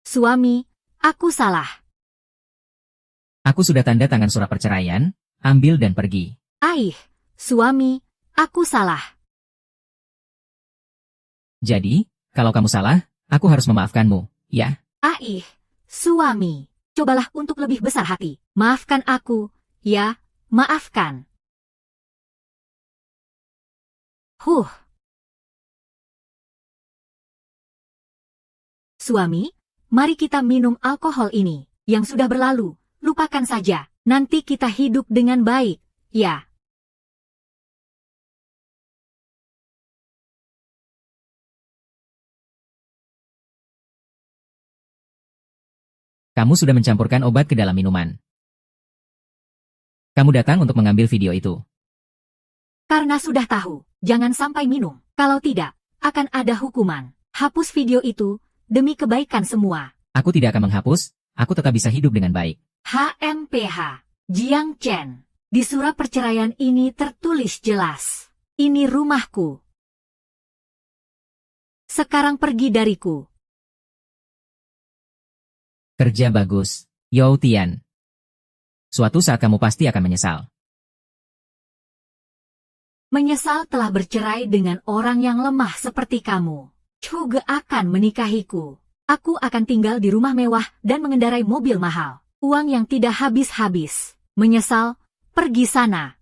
Suami, aku salah. Aku sudah tanda tangan surat perceraian, ambil dan pergi. Aih, suami, aku salah. Jadi, kalau kamu salah, aku harus memaafkanmu, ya? Aih, suami, cobalah untuk lebih besar hati. Maafkan aku, ya, maafkan. Suami, mari kita minum alkohol ini. Yang sudah berlalu, lupakan saja. Nanti kita hidup dengan baik, ya. Kamu sudah mencampurkan obat ke dalam minuman. Kamu datang untuk mengambil video itu. Karena sudah tahu, jangan sampai minum. Kalau tidak, akan ada hukuman. Hapus video itu, demi kebaikan semua. Aku tidak akan menghapus, aku tetap bisa hidup dengan baik. HMPH, Jiang Chen. Di surat perceraian ini tertulis jelas. Ini rumahku. Sekarang pergi dariku. Kerja bagus, Yao Tian. Suatu saat kamu pasti akan menyesal. Menyesal telah bercerai dengan orang yang lemah seperti kamu. Chuge akan menikahiku. Aku akan tinggal di rumah mewah dan mengendarai mobil mahal. Uang yang tidak habis-habis. Menyesal, pergi sana.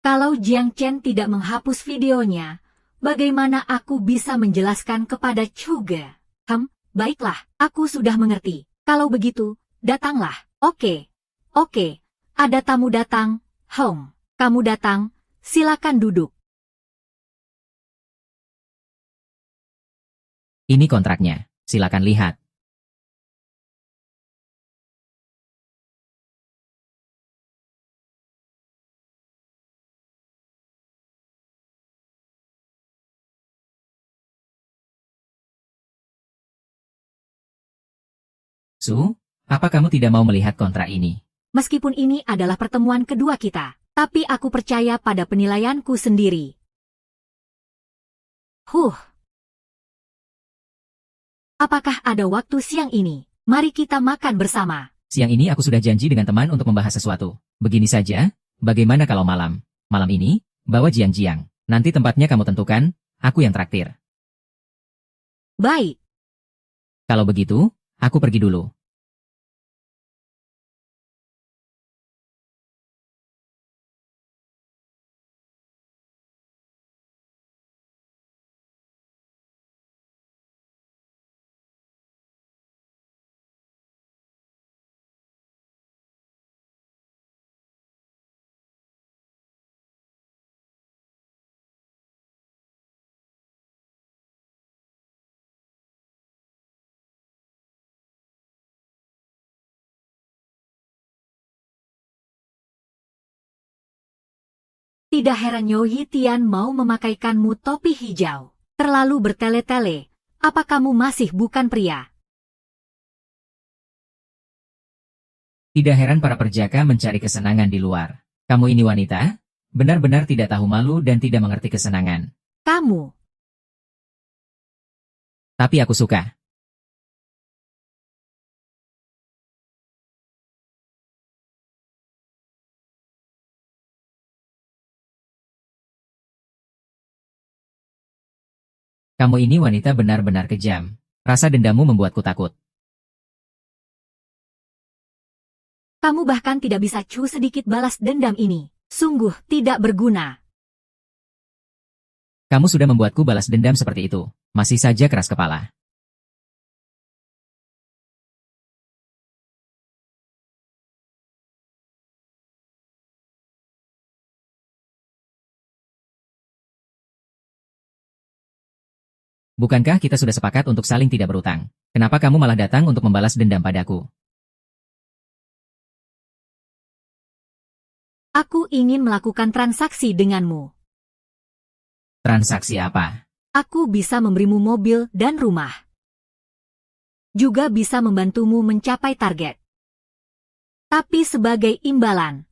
Kalau Jiang Chen tidak menghapus videonya, bagaimana aku bisa menjelaskan kepada Chuge? Baiklah, aku sudah mengerti. Kalau begitu, datanglah. Oke, ada tamu datang. Kamu datang, silakan duduk. Ini kontraknya, silakan lihat. Su, apa kamu tidak mau melihat kontrak ini? Meskipun ini adalah pertemuan kedua kita, tapi aku percaya pada penilaianku sendiri. Apakah ada waktu siang ini? Mari kita makan bersama. Siang ini aku sudah janji dengan teman untuk membahas sesuatu. Begini saja, bagaimana kalau malam? Malam ini, bawa Jiang-Jiang. Nanti tempatnya kamu tentukan, aku yang traktir. Baik. Kalau begitu, aku pergi dulu. Tidak heran Yohi Tian mau memakaikanmu topi hijau. Terlalu bertele-tele. Apa kamu masih bukan pria? Tidak heran para perjaka mencari kesenangan di luar. Kamu ini wanita? Benar-benar tidak tahu malu dan tidak mengerti kesenangan. Kamu. Tapi aku suka. Kamu ini wanita benar-benar kejam. Rasa dendammu membuatku takut. Kamu bahkan tidak bisa sedikit balas dendam ini. Sungguh tidak berguna. Kamu sudah membuatku balas dendam seperti itu. Masih saja keras kepala. Bukankah kita sudah sepakat untuk saling tidak berutang? Kenapa kamu malah datang untuk membalas dendam padaku? Aku ingin melakukan transaksi denganmu. Transaksi apa? Aku bisa memberimu mobil dan rumah. juga bisa membantumu mencapai target. Tapi sebagai imbalan,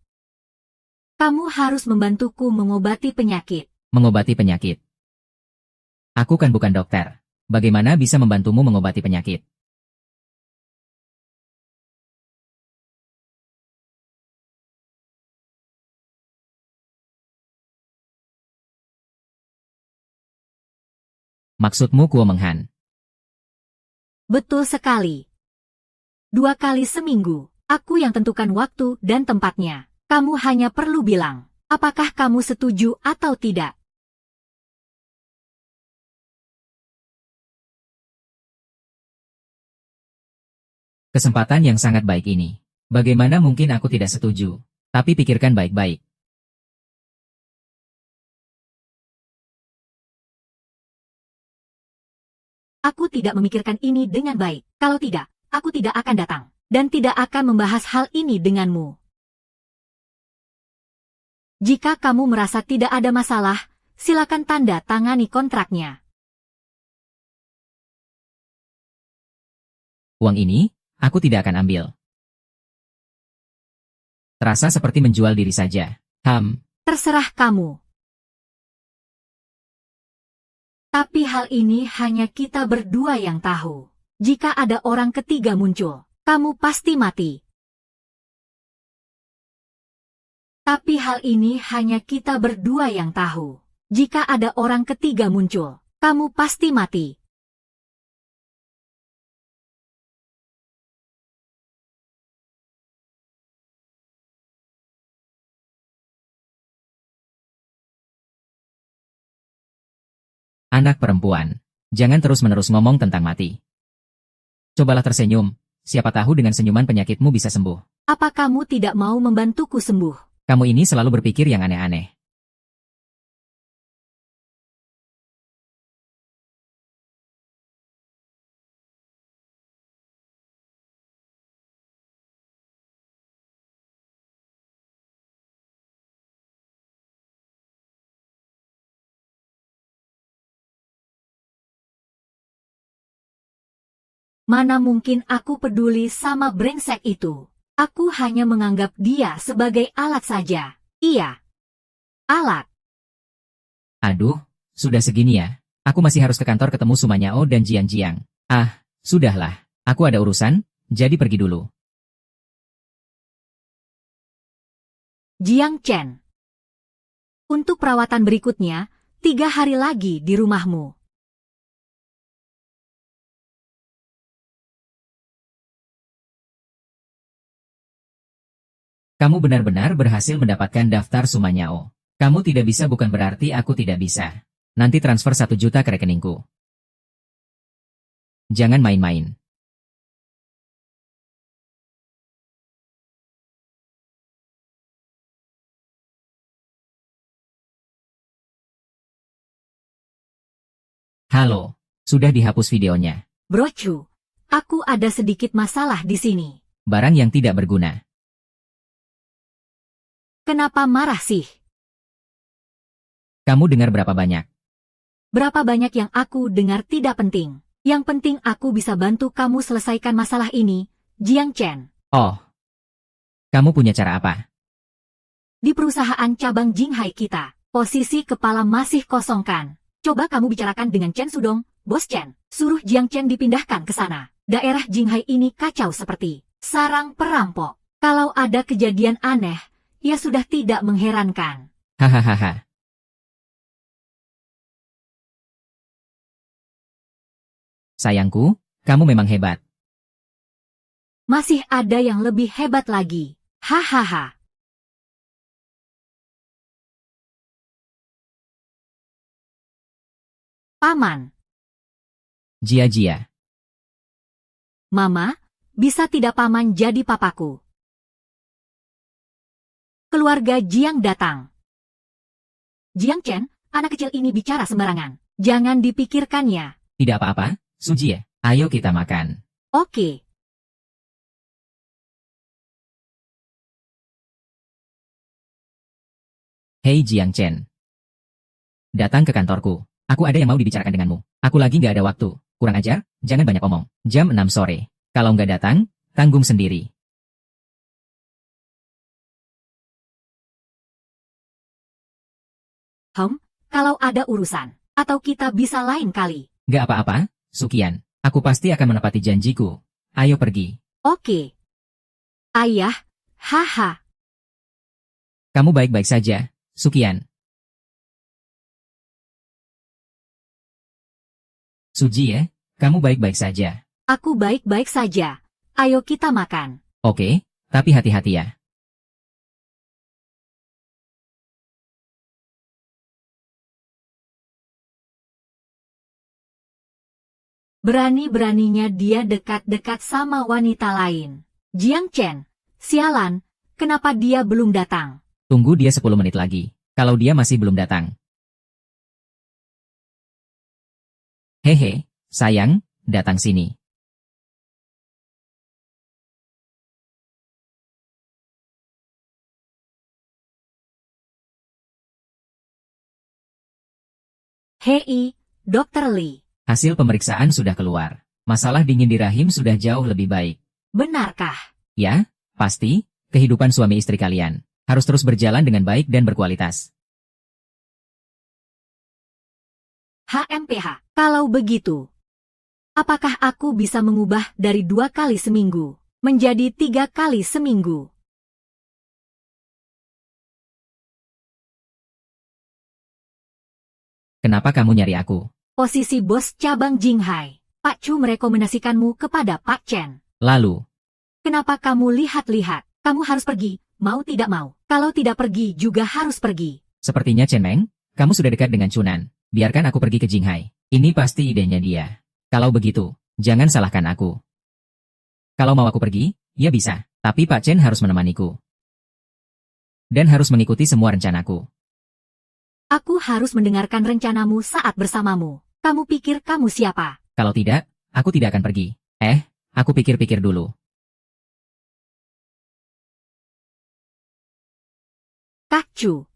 kamu harus membantuku mengobati penyakit. Mengobati penyakit. Aku kan bukan dokter. Bagaimana bisa membantumu mengobati penyakit? Maksudmu Kuo Menghan? Betul sekali. 2 kali seminggu, aku yang tentukan waktu dan tempatnya. Kamu hanya perlu bilang, apakah kamu setuju atau tidak. Kesempatan yang sangat baik ini. Bagaimana mungkin aku tidak setuju? Tapi pikirkan baik-baik. Aku tidak memikirkan ini dengan baik. Kalau tidak, aku tidak akan datang. Dan tidak akan membahas hal ini denganmu. Jika kamu merasa tidak ada masalah, silakan tanda tangani kontraknya. Uang ini, aku tidak akan ambil. Terasa seperti menjual diri saja. Terserah kamu. Tapi hal ini hanya kita berdua yang tahu. Jika ada orang ketiga muncul, kamu pasti mati. Tapi hal ini hanya kita berdua yang tahu. Jika ada orang ketiga muncul, kamu pasti mati. Anak perempuan. Jangan terus-menerus ngomong tentang mati. Cobalah tersenyum. Siapa tahu dengan senyuman penyakitmu bisa sembuh. Apa kamu tidak mau membantuku sembuh? Kamu ini selalu berpikir yang aneh-aneh. Mana mungkin aku peduli sama brengsek itu. Aku hanya menganggap dia sebagai alat saja. Iya. Alat. Aduh, sudah segini ya. Aku masih harus ke kantor ketemu Sumanyao dan Jiang Jiang. Ah, sudahlah. Aku ada urusan, jadi pergi dulu. Jiang Chen. Untuk perawatan berikutnya, 3 hari lagi di rumahmu. Kamu benar-benar berhasil mendapatkan daftar Sumanyao. Kamu tidak bisa bukan berarti aku tidak bisa. Nanti transfer 1 juta ke rekeningku. Jangan main-main. Halo, sudah dihapus videonya. Bro Chu, aku ada sedikit masalah di sini. Barang yang tidak berguna. Kenapa marah sih? Kamu dengar berapa banyak? Berapa banyak yang aku dengar tidak penting. Yang penting aku bisa bantu kamu selesaikan masalah ini, Jiang Chen. Oh. Kamu punya cara apa? Di perusahaan cabang Jinghai kita, posisi kepala masih kosong kan? Coba kamu bicarakan dengan Chen Sudong, Bos Chen. Suruh Jiang Chen dipindahkan ke sana. Daerah Jinghai ini kacau seperti sarang perampok. Kalau ada kejadian aneh, ya sudah tidak mengherankan. Hahaha. Sayangku, kamu memang hebat. Masih ada yang lebih hebat lagi. Hahaha. Paman. Jia-jia. Mama, bisa tidak paman jadi papaku? Keluarga Jiang datang. Jiang Chen, anak kecil ini bicara sembarangan. Jangan dipikirkannya. Tidak apa-apa, Sujie. Ayo kita makan. Oke. Hei Jiang Chen. Datang ke kantorku. Aku ada yang mau dibicarakan denganmu. Aku lagi nggak ada waktu. Kurang ajar, jangan banyak omong. Jam 6 sore. Kalau nggak datang, tanggung sendiri. Kalau ada urusan, atau kita bisa lain kali. Nggak apa-apa, Sukian. Aku pasti akan menepati janjiku. Ayo pergi. Oke. Ayah, haha. Kamu baik-baik saja, Sukian. Suji ya, kamu baik-baik saja. Aku baik-baik saja. Ayo kita makan. Oke, tapi hati-hati ya. Berani-beraninya dia dekat-dekat sama wanita lain. Jiang Chen, sialan, kenapa dia belum datang? Tunggu dia 10 menit lagi. Kalau dia masih belum datang. Hehe, sayang, datang sini. Hei, Dr. Lee, Hasil pemeriksaan sudah keluar. Masalah dingin di rahim sudah jauh lebih baik. benarkah? Ya, pasti, kehidupan suami istri kalian harus terus berjalan dengan baik dan berkualitas. HMPH, kalau begitu, apakah aku bisa mengubah dari 2 kali seminggu menjadi 3 kali seminggu? Kenapa kamu nyari aku? Posisi bos cabang Jinghai. Pak Chu merekomendasikanmu kepada Pak Chen. Lalu, Kenapa kamu lihat-lihat? Kamu harus pergi, mau tidak mau. Kalau tidak pergi juga harus pergi. sepertinya Chen Meng, kamu sudah dekat dengan Chunan. Biarkan aku pergi ke Jinghai. Ini pasti idenya dia. Kalau begitu, jangan salahkan aku. Kalau mau aku pergi, ya bisa. Tapi Pak Chen harus menemaniku. Dan harus mengikuti semua rencanaku. Aku harus mendengarkan rencanamu saat bersamamu. Kamu pikir kamu siapa? Kalau tidak, aku tidak akan pergi. Aku pikir-pikir dulu. Kak Chu.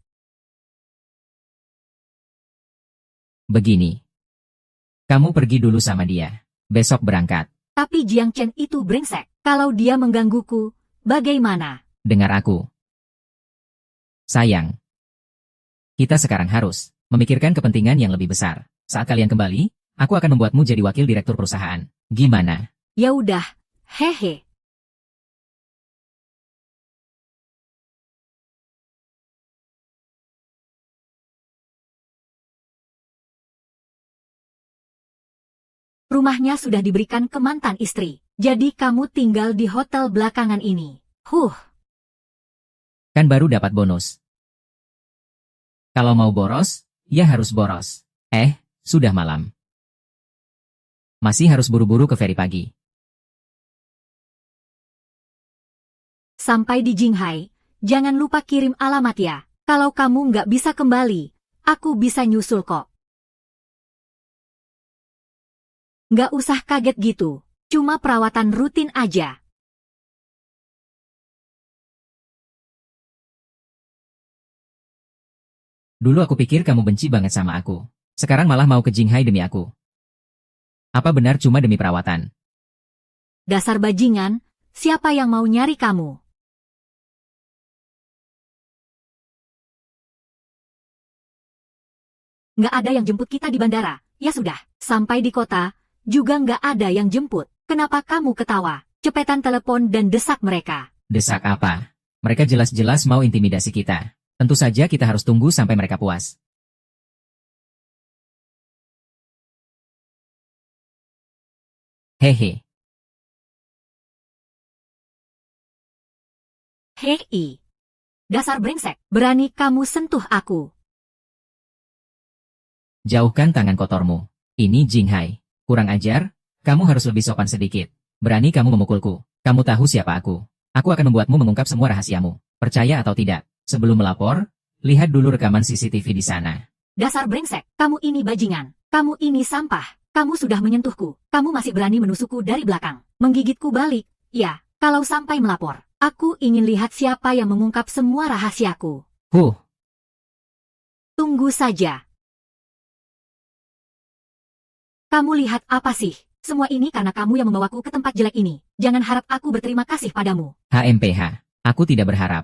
Begini. Kamu pergi dulu sama dia. Besok berangkat. Tapi Jiang Chen itu brengsek. Kalau dia menggangguku, bagaimana? Dengar aku. Sayang. Kita sekarang harus memikirkan kepentingan yang lebih besar. Saat kalian kembali, aku akan membuatmu jadi wakil direktur perusahaan. Gimana? Ya udah, hehe. Rumahnya sudah diberikan ke mantan istri. Jadi kamu tinggal di hotel belakangan ini. Kan baru dapat bonus. Kalau mau boros, ya harus boros. Sudah malam. Masih harus buru-buru ke feri pagi. Sampai di Jinghai, jangan lupa kirim alamat ya. Kalau kamu nggak bisa kembali, aku bisa nyusul kok. Nggak usah kaget gitu, cuma perawatan rutin aja. Dulu aku pikir kamu benci banget sama aku. Sekarang malah mau ke Jinghai demi aku. Apa benar cuma demi perawatan? Dasar bajingan, siapa yang mau nyari kamu? Nggak ada yang jemput kita di bandara. Ya sudah, sampai di kota, juga nggak ada yang jemput. Kenapa kamu ketawa? Cepetan telepon dan desak mereka. Desak apa? Mereka jelas-jelas mau intimidasi kita. Tentu saja kita harus tunggu sampai mereka puas. Hehe. Hei, dasar brengsek, berani kamu sentuh aku. Jauhkan tangan kotormu. Ini Jinghai. Kurang ajar, kamu harus lebih sopan sedikit. Berani kamu memukulku. Kamu tahu siapa aku. Aku akan membuatmu mengungkap semua rahasiamu. Percaya atau tidak. Sebelum melapor, lihat dulu rekaman CCTV di sana. Dasar brengsek, kamu ini bajingan. Kamu ini sampah. Kamu sudah menyentuhku. Kamu masih berani menusukku dari belakang. Menggigitku balik. Ya, kalau sampai melapor. Aku ingin lihat siapa yang mengungkap semua rahasiaku. Tunggu Tunggu saja. Kamu lihat apa sih? Semua ini karena kamu yang membawaku ke tempat jelek ini. Jangan harap aku berterima kasih padamu. HMPH, aku tidak berharap.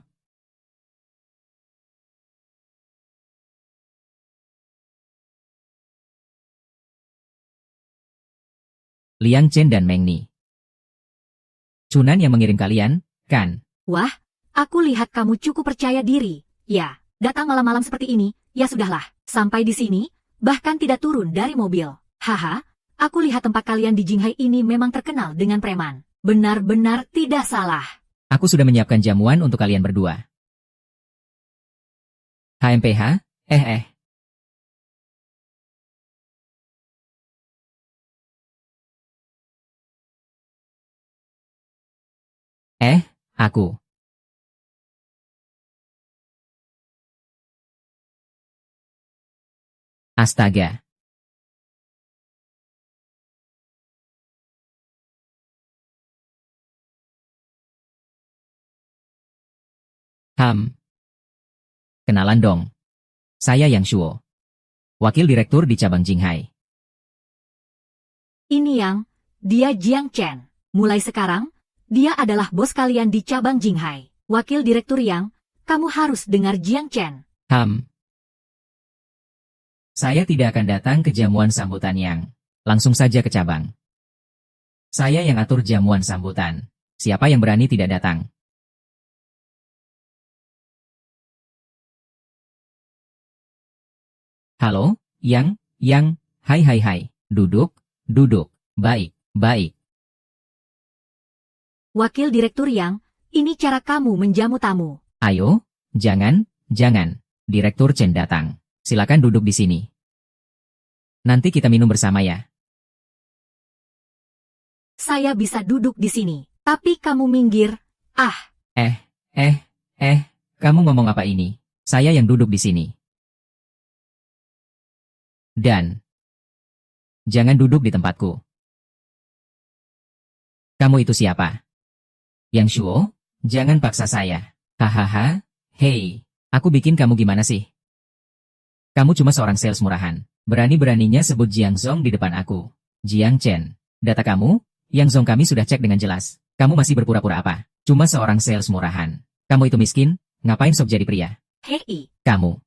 Liang Chen dan Meng Ni. Chunan yang mengirim kalian, kan? Wah, aku lihat kamu cukup percaya diri. Ya, datang malam-malam seperti ini, ya sudahlah. Sampai di sini, bahkan tidak turun dari mobil. Haha, aku lihat tempat kalian di Jinghai ini memang terkenal dengan preman. Benar-benar tidak salah. Aku sudah menyiapkan jamuan untuk kalian berdua. HMPH, aku. Astaga. Kenalan dong. Saya Yang Shuo. Wakil Direktur di cabang Jinghai. Ini dia Jiang Chen. Mulai sekarang, dia adalah bos kalian di cabang Jinghai. Wakil Direktur kamu harus dengar Jiang Chen. Saya tidak akan datang ke jamuan sambutan Yang. Langsung saja ke cabang. Saya yang atur jamuan sambutan. Siapa yang berani tidak datang? Halo, Yang, hai. Duduk. Baik. Wakil Direktur ini cara kamu menjamu tamu. Ayo, jangan. Direktur Chen datang. Silakan duduk di sini. Nanti kita minum bersama ya. Saya bisa duduk di sini, tapi kamu minggir. Kamu ngomong apa ini? Saya yang duduk di sini. Dan jangan duduk di tempatku. Kamu itu siapa? Yang Shuo, jangan paksa saya. Hahaha, hei, aku bikin kamu gimana sih? Kamu cuma seorang sales murahan. Berani-beraninya sebut Jiang Zong di depan aku. Jiang Chen, data kamu, Yang Zong kami sudah cek dengan jelas. Kamu masih berpura-pura apa? Cuma seorang sales murahan. Kamu itu miskin, ngapain sok jadi pria? Hei. Kamu.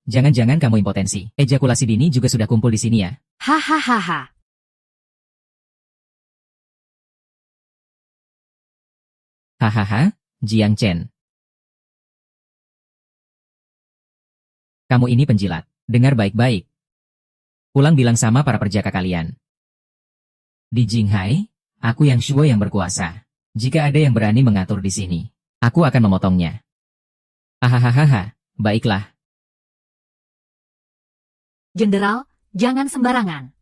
Jangan-jangan kamu impotensi. Ejakulasi dini juga sudah kumpul di sini ya? Hahaha. Hahaha, Jiang Chen. Kamu ini penjilat. Dengar baik-baik. Pulang bilang sama para perjaka kalian. Di Jinghai, aku Yang Shuo yang berkuasa. Jika ada yang berani mengatur di sini, aku akan memotongnya. Hahaha, baiklah. Jenderal, jangan sembarangan.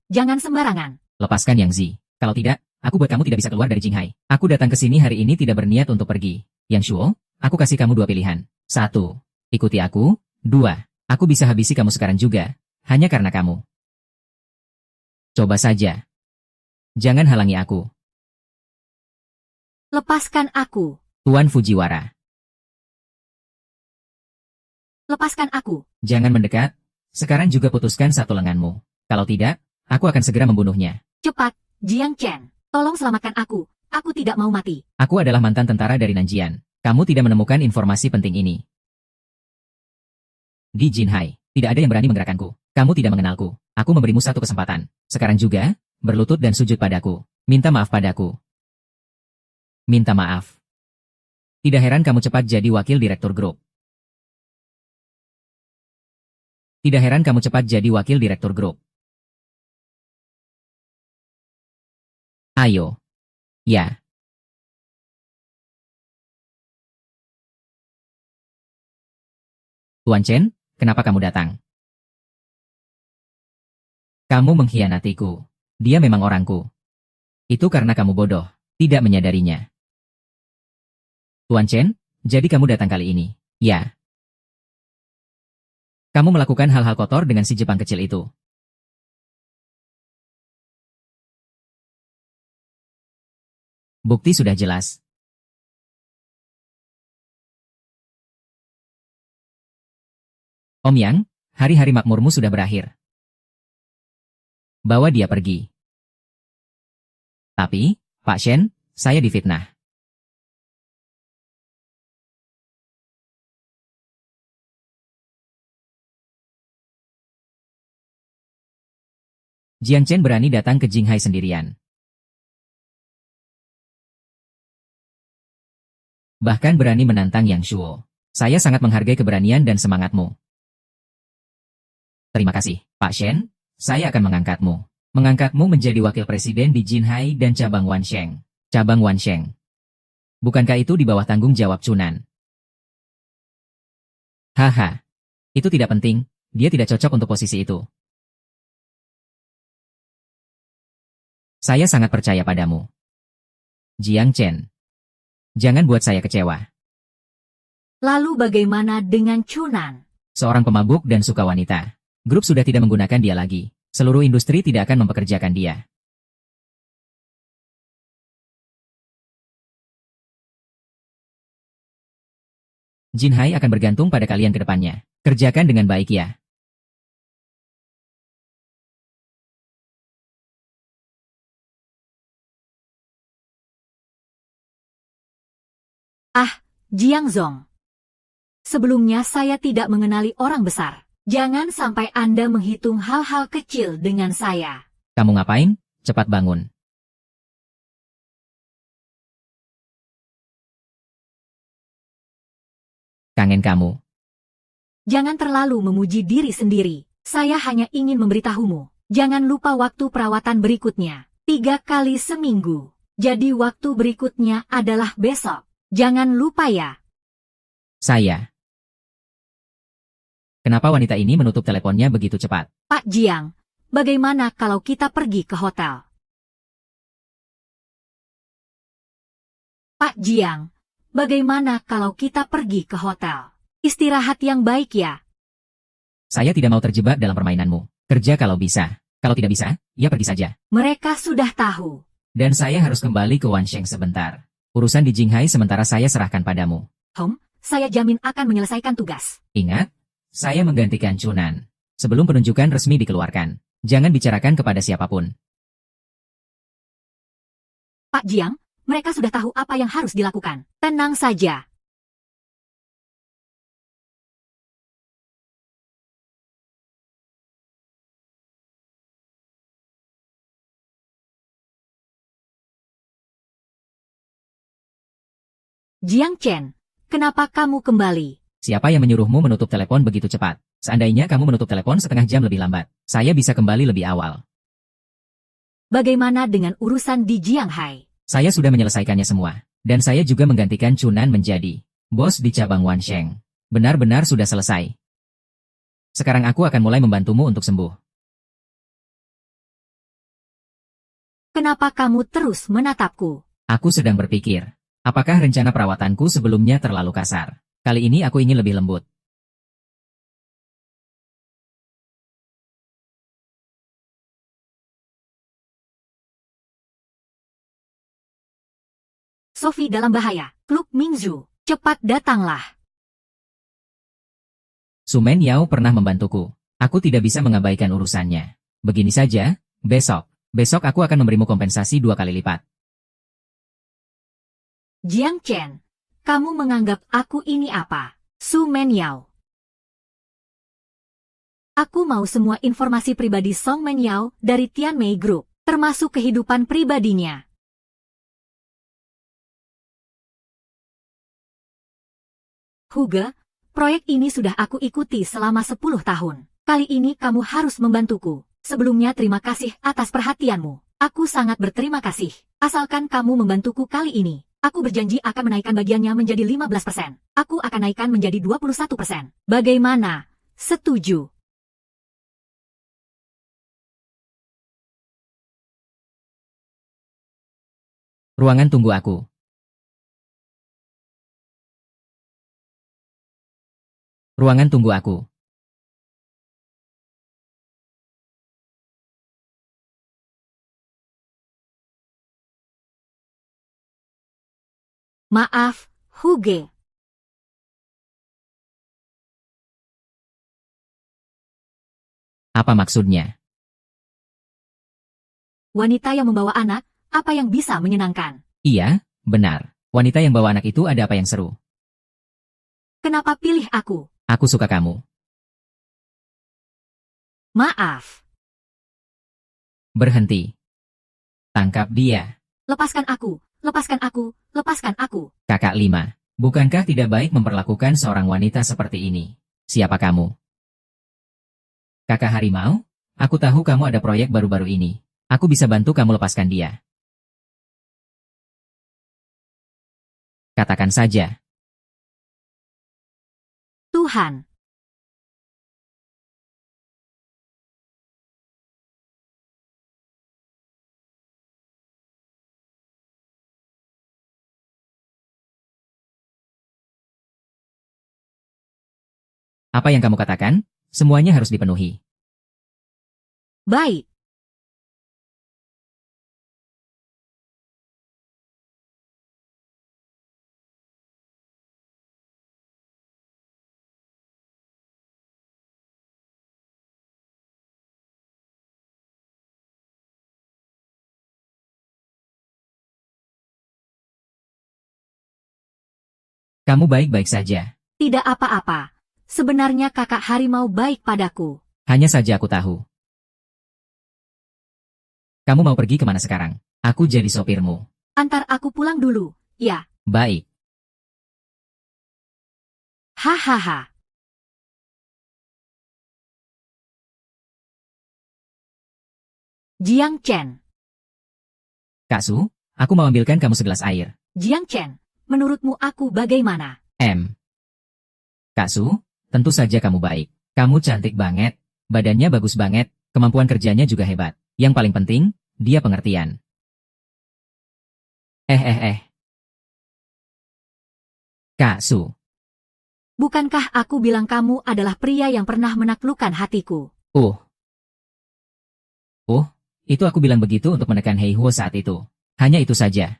Lepaskan Yang Zi. Kalau tidak, aku buat kamu tidak bisa keluar dari Jinghai. Aku datang ke sini hari ini tidak berniat untuk pergi. Yang Shuo, aku kasih kamu 2 pilihan. 1. Ikuti aku. 2. Aku bisa habisi kamu sekarang juga. Hanya karena kamu. Coba saja. Jangan halangi aku. Lepaskan aku. Tuan Fujiwara. Lepaskan aku. Jangan mendekat. Sekarang juga putuskan satu lenganmu. Kalau tidak, aku akan segera membunuhnya. Cepat, Jiang Chen. Tolong selamatkan aku. Aku tidak mau mati. Aku adalah mantan tentara dari Nanjian. Kamu tidak menemukan informasi penting ini. Di Jinhai, tidak ada yang berani menggerakkanku. Kamu tidak mengenalku. Aku memberimu satu kesempatan. Sekarang juga, berlutut dan sujud padaku. Minta maaf padaku. Minta maaf. Tidak heran kamu cepat jadi wakil direktur grup. Tidak heran kamu cepat jadi wakil direktur grup. Ayo. Ya. Tuan Chen, kenapa kamu datang? Kamu mengkhianatiku. Dia memang orangku. Itu karena kamu bodoh, tidak menyadarinya. Tuan Chen, jadi kamu datang kali ini. Ya. Kamu melakukan hal-hal kotor dengan si Jepang kecil itu. Bukti sudah jelas. Om Yang, hari-hari makmurmu sudah berakhir. Bawa dia pergi. Tapi, Pak Shen, saya difitnah. Jiang Chen berani datang ke Jinghai sendirian. Bahkan berani menantang Yang Shuo. Saya sangat menghargai keberanian dan semangatmu. Terima kasih, Pak Shen. Saya akan mengangkatmu. Mengangkatmu menjadi wakil presiden di Jinhai dan cabang Wansheng. Cabang Wansheng. Bukankah itu di bawah tanggung jawab Chunan? Haha. Itu tidak penting, dia tidak cocok untuk posisi itu. Saya sangat percaya padamu. Jiang Chen. Jangan buat saya kecewa. Lalu bagaimana dengan Chunan? Seorang pemabuk dan suka wanita. Grup sudah tidak menggunakan dia lagi. Seluruh industri tidak akan mempekerjakan dia. Jinhai akan bergantung pada kalian ke depannya. Kerjakan dengan baik ya. Jiang Zong. Sebelumnya saya tidak mengenali orang besar. Jangan sampai Anda menghitung hal-hal kecil dengan saya. Kamu ngapain? Cepat bangun. Kangen kamu. Jangan terlalu memuji diri sendiri. Saya hanya ingin memberitahumu. Jangan lupa waktu perawatan berikutnya. 3 kali seminggu. Jadi waktu berikutnya adalah besok. Jangan lupa ya. Saya. Kenapa wanita ini menutup teleponnya begitu cepat? Pak Jiang, bagaimana kalau kita pergi ke hotel? Pak Jiang, bagaimana kalau kita pergi ke hotel? Istirahat yang baik ya. Saya tidak mau terjebak dalam permainanmu. Kerja kalau bisa. Kalau tidak bisa, ya pergi saja. Mereka sudah tahu. Dan saya harus kembali ke Wansheng sebentar. Urusan di Jinghai sementara saya serahkan padamu. Saya jamin akan menyelesaikan tugas. Ingat, saya menggantikan Chunan. Sebelum penunjukan resmi dikeluarkan, jangan bicarakan kepada siapapun. Pak Jiang, mereka sudah tahu apa yang harus dilakukan. Tenang saja. Jiang Chen, kenapa kamu kembali? Siapa yang menyuruhmu menutup telepon begitu cepat? Seandainya kamu menutup telepon setengah jam lebih lambat, saya bisa kembali lebih awal. Bagaimana dengan urusan di Jinghai? Saya sudah menyelesaikannya semua. Dan saya juga menggantikan Chunan menjadi bos di cabang Wansheng. Benar-benar sudah selesai. Sekarang aku akan mulai membantumu untuk sembuh. Kenapa kamu terus menatapku? Aku sedang berpikir, apakah rencana perawatanku sebelumnya terlalu kasar? Kali ini aku ingin lebih lembut. Sophie dalam bahaya. Klub Mingzhu, cepat datanglah. Su Men Yao pernah membantuku. Aku tidak bisa mengabaikan urusannya. Begini saja, besok aku akan memberimu kompensasi 2 kali lipat. Jiang Chen, kamu menganggap aku ini apa? Su Men Yao. Aku mau semua informasi pribadi Song Men Yao dari Tianmei Group, termasuk kehidupan pribadinya. Huge, proyek ini sudah aku ikuti selama 10 tahun. Kali ini kamu harus membantuku. Sebelumnya terima kasih atas perhatianmu. Aku sangat berterima kasih. Asalkan kamu membantuku kali ini. Aku berjanji akan menaikkan bagiannya menjadi 15%. Aku akan naikkan menjadi 21%. Bagaimana? Setuju? Ruangan tunggu aku. Ruangan tunggu aku. Maaf, Huge. Apa maksudnya? Wanita yang membawa anak, apa yang bisa menyenangkan? Iya, benar. Wanita yang bawa anak itu ada apa yang seru? Kenapa pilih aku? Aku suka kamu. Maaf. Berhenti. Tangkap dia. Lepaskan aku, lepaskan aku, lepaskan aku. Kakak 5. Bukankah tidak baik memperlakukan seorang wanita seperti ini? Siapa kamu? Kakak harimau? Aku tahu kamu ada proyek baru-baru ini. Aku bisa bantu kamu lepaskan dia. Katakan saja. Tuhan. Apa yang kamu katakan? Semuanya harus dipenuhi. Baik. Kamu baik-baik saja. Tidak apa-apa. Sebenarnya kakak harimau baik padaku. Hanya saja aku tahu. Kamu mau pergi kemana sekarang? Aku jadi sopirmu. Antar aku pulang dulu, ya. Baik. Hahaha. Jiang Chen. Kak Su, aku mau ambilkan kamu segelas air. Jiang Chen, menurutmu aku bagaimana? Kak Su, tentu saja kamu baik. Kamu cantik banget, badannya bagus banget, kemampuan kerjanya juga hebat. Yang paling penting, dia pengertian. Kak Su, Bukankah aku bilang kamu adalah pria yang pernah menaklukkan hatiku? itu aku bilang begitu untuk menekan Hei Huo saat itu. Hanya itu saja.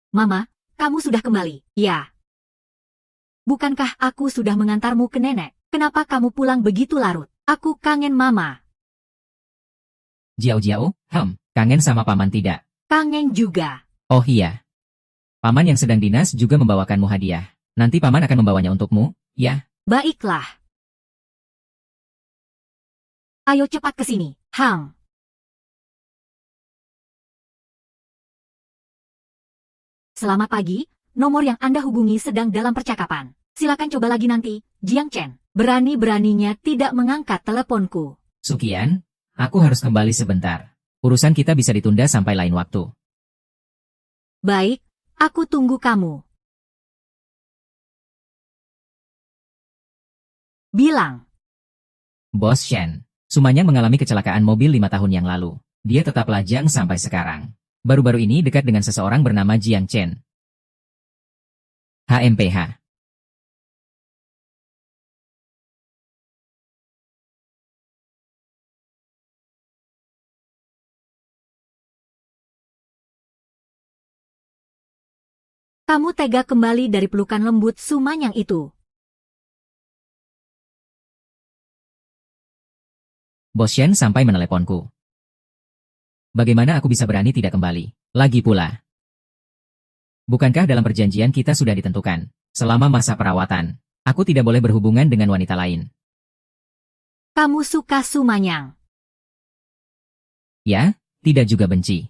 Mama, kamu sudah kembali, ya. Bukankah aku sudah mengantarmu ke nenek? Kenapa kamu pulang begitu larut? Aku kangen Mama. Jiao, kangen sama paman tidak? Kangen juga. Oh iya. Paman yang sedang dinas juga membawakanmu hadiah. Nanti paman akan membawanya untukmu, ya? Baiklah. Ayo cepat ke sini, Hang. Selamat pagi, nomor yang Anda hubungi sedang dalam percakapan. Silakan coba lagi nanti, Jiang Chen. Berani-beraninya tidak mengangkat teleponku. Sukian, aku harus kembali sebentar. Urusan kita bisa ditunda sampai lain waktu. Baik, aku tunggu kamu. Bilang. Bos Shen, Sumanyang mengalami kecelakaan mobil 5 tahun yang lalu. Dia tetap lajang sampai sekarang. Baru-baru ini dekat dengan seseorang bernama Jiang Chen. HMPH. Kamu tega kembali dari pelukan lembut Sumanyang itu. Bos Shen sampai meneleponku. Bagaimana aku bisa berani tidak kembali? Lagi pula. Bukankah dalam perjanjian kita sudah ditentukan, selama masa perawatan, aku tidak boleh berhubungan dengan wanita lain? Kamu suka Sumanyang? Ya, tidak juga benci.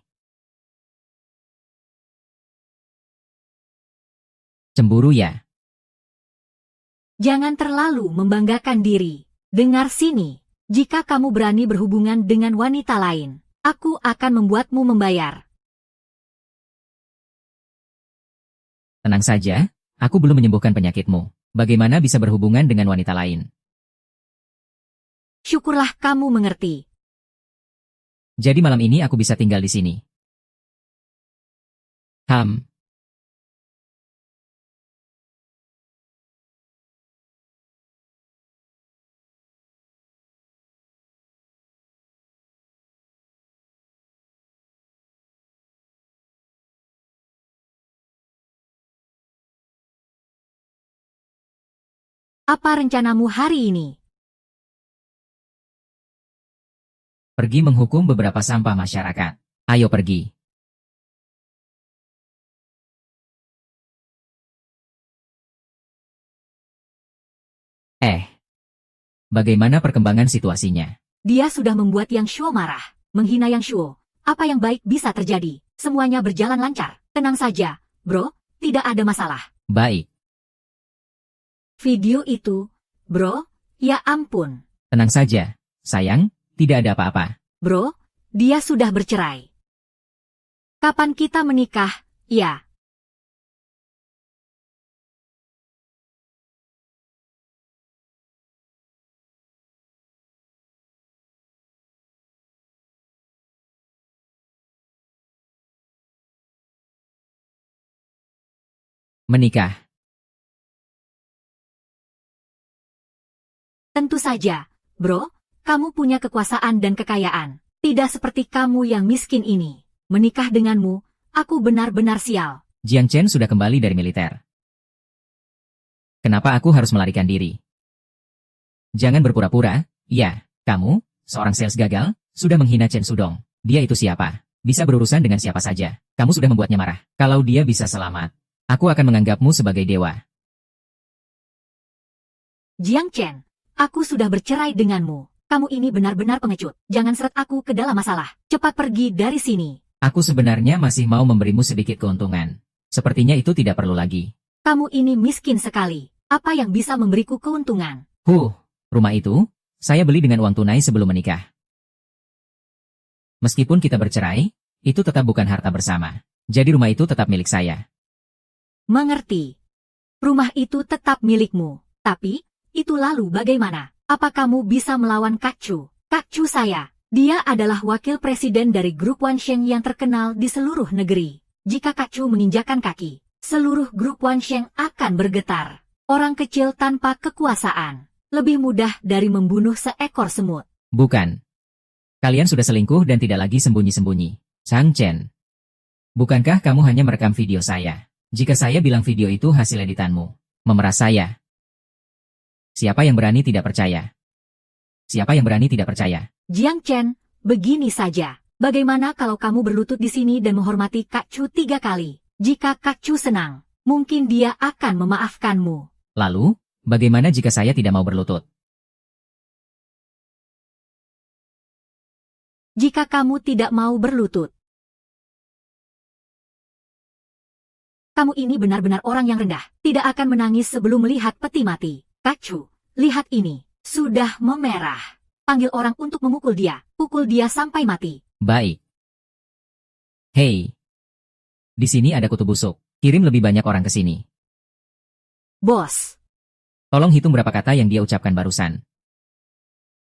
Cemburu ya? Jangan terlalu membanggakan diri. Dengar sini, jika kamu berani berhubungan dengan wanita lain, aku akan membuatmu membayar. Tenang saja, aku belum menyembuhkan penyakitmu. Bagaimana bisa berhubungan dengan wanita lain? Syukurlah kamu mengerti. Jadi malam ini aku bisa tinggal di sini. Apa rencanamu hari ini? Pergi menghukum beberapa sampah masyarakat. Ayo pergi. Bagaimana perkembangan situasinya? Dia sudah membuat Yang Shuo marah, menghina Yang Shuo. Apa yang baik bisa terjadi? Semuanya berjalan lancar. Tenang saja, bro, tidak ada masalah. Baik, Video itu, bro, ya ampun. tenang saja. Sayang, tidak ada apa-apa. Bro, dia sudah bercerai. Kapan kita menikah, ya? Menikah. Tentu saja, bro, kamu punya kekuasaan dan kekayaan. Tidak seperti kamu yang miskin ini. Menikah denganmu, aku benar-benar sial. Jiang Chen sudah kembali dari militer. Kenapa aku harus melarikan diri? Jangan berpura-pura. Ya, kamu, seorang sales gagal, sudah menghina Chen Sudong. Dia itu siapa? Bisa berurusan dengan siapa saja. Kamu sudah membuatnya marah. Kalau dia bisa selamat, aku akan menganggapmu sebagai dewa. Jiang Chen, aku sudah bercerai denganmu. Kamu ini benar-benar pengecut. Jangan seret aku ke dalam masalah. Cepat pergi dari sini. Aku sebenarnya masih mau memberimu sedikit keuntungan. Sepertinya itu tidak perlu lagi. Kamu ini miskin sekali. Apa yang bisa memberiku keuntungan? Rumah itu, saya beli dengan uang tunai sebelum menikah. Meskipun kita bercerai, itu tetap bukan harta bersama. Jadi rumah itu tetap milik saya. Mengerti. Rumah itu tetap milikmu. Tapi, itu lalu bagaimana? Apa kamu bisa melawan Kak Chu? Kak Chu saya. Dia adalah wakil presiden dari grup Wansheng yang terkenal di seluruh negeri. Jika Kak Chu menginjakan kaki, seluruh grup Wansheng akan bergetar. Orang kecil tanpa kekuasaan. Lebih mudah dari membunuh seekor semut. Bukan. Kalian sudah selingkuh dan tidak lagi sembunyi-sembunyi. Chang Chen. Bukankah kamu hanya merekam video saya? Jika saya bilang video itu hasil editanmu, memeras saya. Siapa yang berani tidak percaya? Siapa yang berani tidak percaya? Jiang Chen, begini saja. Bagaimana kalau kamu berlutut di sini dan menghormati Kak Chu 3 kali? Jika Kak Chu senang, mungkin dia akan memaafkanmu. Lalu, bagaimana jika saya tidak mau berlutut? Jika kamu tidak mau berlutut, kamu ini benar-benar orang yang rendah. Tidak akan menangis sebelum melihat peti mati. Kak Chu, lihat ini. Sudah memerah. Panggil orang untuk memukul dia. Pukul dia sampai mati. Baik. Hei. Di sini ada kutu busuk. Kirim lebih banyak orang ke sini. Bos. Tolong hitung berapa kata yang dia ucapkan barusan.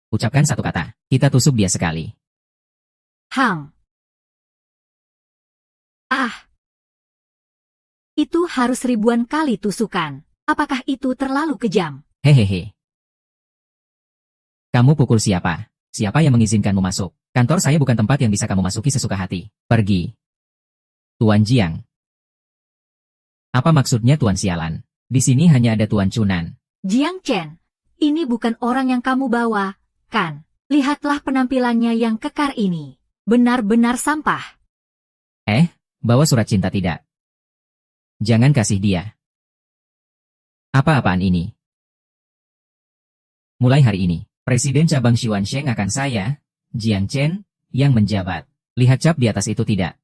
Ucapkan satu kata. Kita tusuk dia sekali. Hang. Itu harus ribuan kali tusukan. Apakah itu terlalu kejam? Hehehe. Kamu pukul siapa? Siapa yang mengizinkanmu masuk? Kantor saya bukan tempat yang bisa kamu masuki sesuka hati. Pergi. Tuan Jiang. Apa maksudnya Tuan Sialan? Di sini hanya ada Tuan Chunan. Jiang Chen, ini bukan orang yang kamu bawa, kan? Lihatlah penampilannya yang kekar ini. Benar-benar sampah. Bawa surat cinta tidak? Jangan kasih dia. Apa-apaan ini? Mulai hari ini, Presiden Cabang Xuansheng akan saya, Jiang Chen, yang menjabat. Lihat cap di atas itu tidak?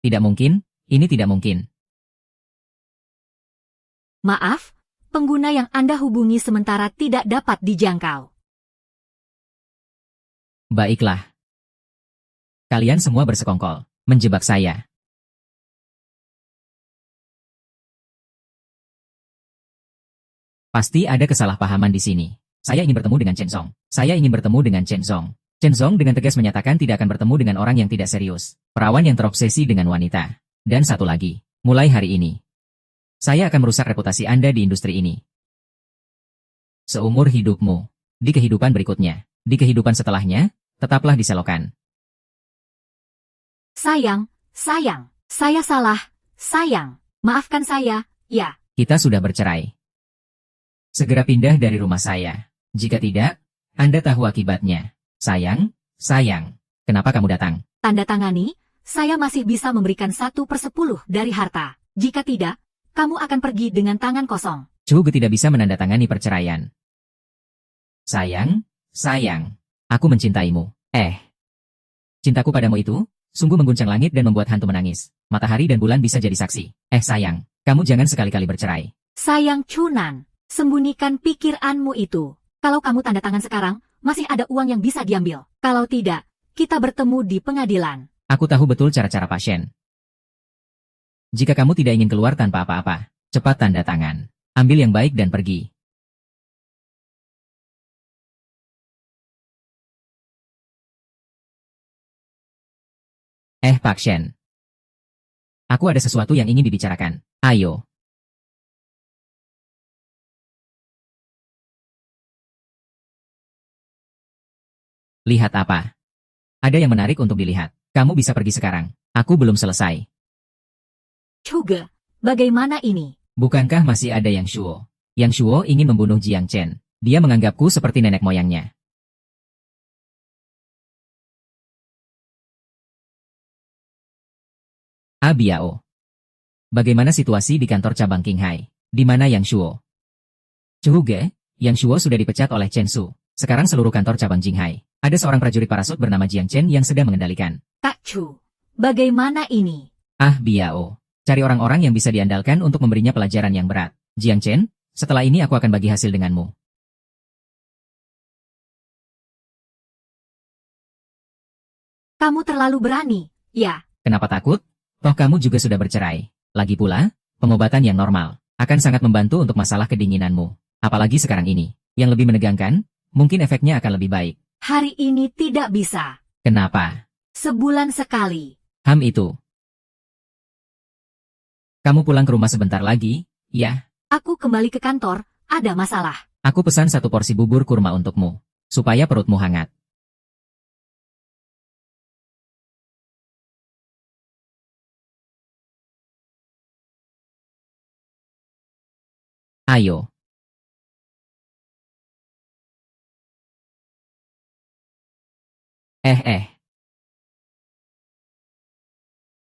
Tidak mungkin, ini tidak mungkin. Maaf, pengguna yang Anda hubungi sementara tidak dapat dijangkau. Baiklah. Kalian semua bersekongkol, menjebak saya. Pasti ada kesalahpahaman di sini. Saya ingin bertemu dengan Chen Zong. Saya ingin bertemu dengan Chen Zong. Chen Zong dengan tegas menyatakan tidak akan bertemu dengan orang yang tidak serius. Perawan yang terobsesi dengan wanita. Dan satu lagi, mulai hari ini, saya akan merusak reputasi Anda di industri ini. Seumur hidupmu, di kehidupan berikutnya, di kehidupan setelahnya, tetaplah diselokan. Sayang, saya salah, sayang. Maafkan saya, ya. Kita sudah bercerai. Segera pindah dari rumah saya. Jika tidak, Anda tahu akibatnya. Sayang, kenapa kamu datang? Tanda tangani, saya masih bisa memberikan 1/10 dari harta. Jika tidak, kamu akan pergi dengan tangan kosong. Chuge tidak bisa menandatangani perceraian. Sayang, aku mencintaimu. Cintaku padamu itu, sungguh mengguncang langit dan membuat hantu menangis. Matahari dan bulan bisa jadi saksi. Sayang, kamu jangan sekali-kali bercerai. Sayang Chunan, sembunyikan pikiranmu itu. Kalau kamu tanda tangan sekarang, masih ada uang yang bisa diambil. Kalau tidak, kita bertemu di pengadilan. Aku tahu betul cara-cara pasien. Jika kamu tidak ingin keluar tanpa apa-apa, cepat tanda tangan. Ambil yang baik dan pergi. Pak Shen. Aku ada sesuatu yang ingin dibicarakan. Ayo. Lihat apa? Ada yang menarik untuk dilihat. Kamu bisa pergi sekarang. Aku belum selesai. Chuge, bagaimana ini? Bukankah masih ada Yang Shuo? Yang Shuo ingin membunuh Jiang Chen. Dia menganggapku seperti nenek moyangnya. Biao. Bagaimana situasi di kantor cabang Qinghai? Di mana Yang Shuo? Chuge, Yang Shuo sudah dipecat oleh Chen Su. Sekarang seluruh kantor cabang Qinghai. Ada seorang prajurit parasut bernama Jiang Chen yang sedang mengendalikan. Kak Chu, bagaimana ini? Biao. Cari orang-orang yang bisa diandalkan untuk memberinya pelajaran yang berat. Jiang Chen, setelah ini aku akan bagi hasil denganmu. Kamu terlalu berani, ya. Kenapa takut? Toh kamu juga sudah bercerai. Lagi pula, pengobatan yang normal akan sangat membantu untuk masalah kedinginanmu. Apalagi sekarang ini. Yang lebih menegangkan, mungkin efeknya akan lebih baik. Hari ini tidak bisa. Kenapa? Sebulan sekali. Itu. Kamu pulang ke rumah sebentar lagi, ya? Aku kembali ke kantor, ada masalah. Aku pesan 1 porsi bubur kurma untukmu, supaya perutmu hangat. Ayo.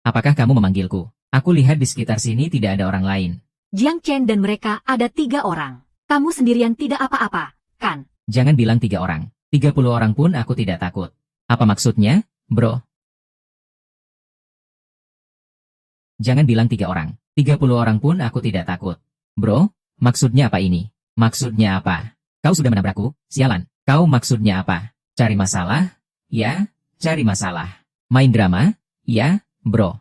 Apakah kamu memanggilku? Aku lihat di sekitar sini tidak ada orang lain. Jiang Chen dan mereka ada 3 orang. Kamu sendirian tidak apa-apa, kan? Jangan bilang 3 orang. 30 orang pun aku tidak takut. Apa maksudnya, bro? Jangan bilang 3 orang. 30 orang pun aku tidak takut. Bro, maksudnya apa ini? Maksudnya apa? Kau sudah menabrakku? Sialan. Kau maksudnya apa? Cari masalah? Ya, cari masalah. Main drama? Ya, bro.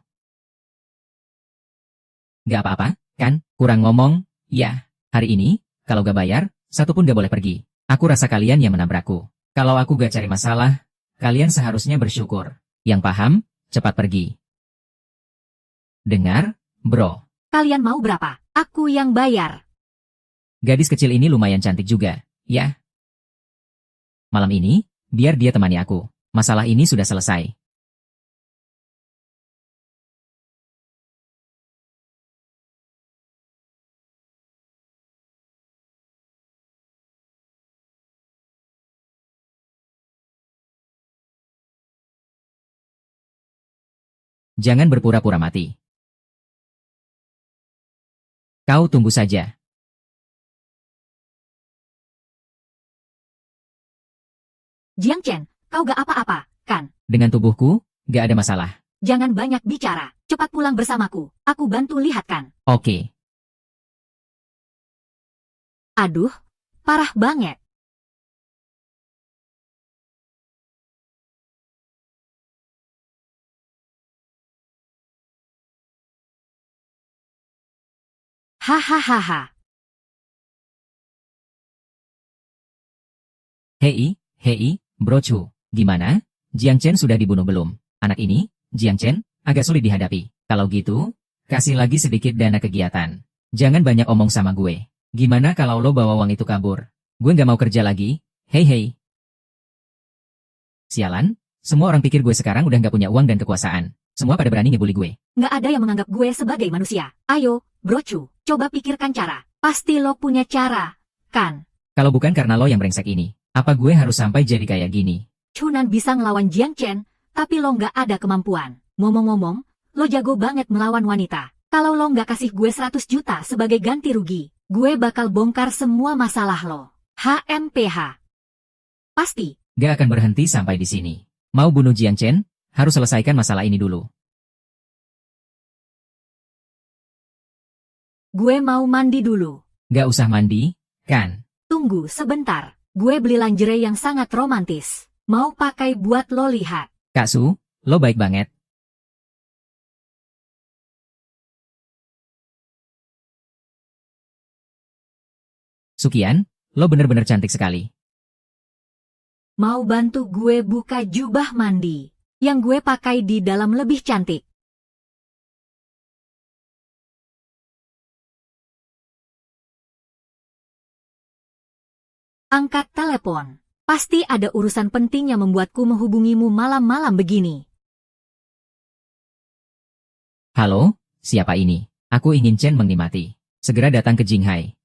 Gak apa-apa, kan? Kurang ngomong? Ya. Hari ini, kalau gak bayar, 1 pun gak boleh pergi. Aku rasa kalian yang menabrakku. Kalau aku gak cari masalah, kalian seharusnya bersyukur. Yang paham, cepat pergi. Dengar, bro. Kalian mau berapa? Aku yang bayar. Gadis kecil ini lumayan cantik juga, ya? Malam ini, biar dia temani aku. Masalah ini sudah selesai. Jangan berpura-pura mati. Kau tunggu saja. Jiang Chen, kau gak apa-apa, kan? Dengan tubuhku, gak ada masalah. Jangan banyak bicara. Cepat pulang bersamaku. Aku bantu lihatkan. Oke. Aduh, parah banget. Hahaha. Hei, Bro Chu, gimana? Jiang Chen sudah dibunuh belum? Anak ini, Jiang Chen, agak sulit dihadapi. Kalau gitu, kasih lagi sedikit dana kegiatan. Jangan banyak omong sama gue. Gimana kalau lo bawa uang itu kabur? Gue nggak mau kerja lagi. Hei. Sialan, semua orang pikir gue sekarang udah nggak punya uang dan kekuasaan. Semua pada berani ngebully gue. Nggak ada yang menganggap gue sebagai manusia. Ayo, Bro Chu, coba pikirkan cara. Pasti lo punya cara, kan? Kalau bukan karena lo yang brengsek ini, apa gue harus sampai jadi kayak gini? Chunan bisa ngelawan Jiang Chen, tapi lo nggak ada kemampuan. Ngomong-ngomong, lo jago banget melawan wanita. Kalau lo nggak kasih gue 100 juta sebagai ganti rugi, gue bakal bongkar semua masalah lo. HMPH. Pasti. Gak akan berhenti sampai di sini. Mau bunuh Jiang Chen, harus selesaikan masalah ini dulu. Gue mau mandi dulu. Gak usah mandi, kan? Tunggu sebentar. Gue beli lingerie yang sangat romantis. Mau pakai buat lo lihat. Kak Su, lo baik banget. Sukian, lo bener-bener cantik sekali. Mau bantu gue buka jubah mandi yang gue pakai di dalam lebih cantik. Angkat telepon. Pasti ada urusan penting yang membuatku menghubungimu malam-malam begini. Halo, siapa ini? Aku ingin Chen menikmati. Segera datang ke Jinghai.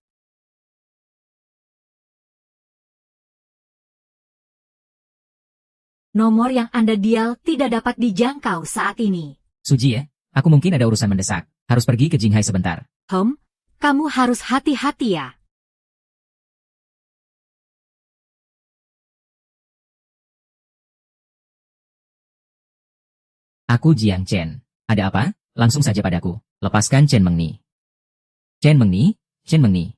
Nomor yang Anda dial tidak dapat dijangkau saat ini. Suji ya, aku mungkin ada urusan mendesak. Harus pergi ke Jinghai sebentar. Kamu harus hati-hati ya. Aku Jiang Chen. Ada apa? Langsung saja padaku. Lepaskan Chen Mengni. Chen Mengni? Chen Mengni.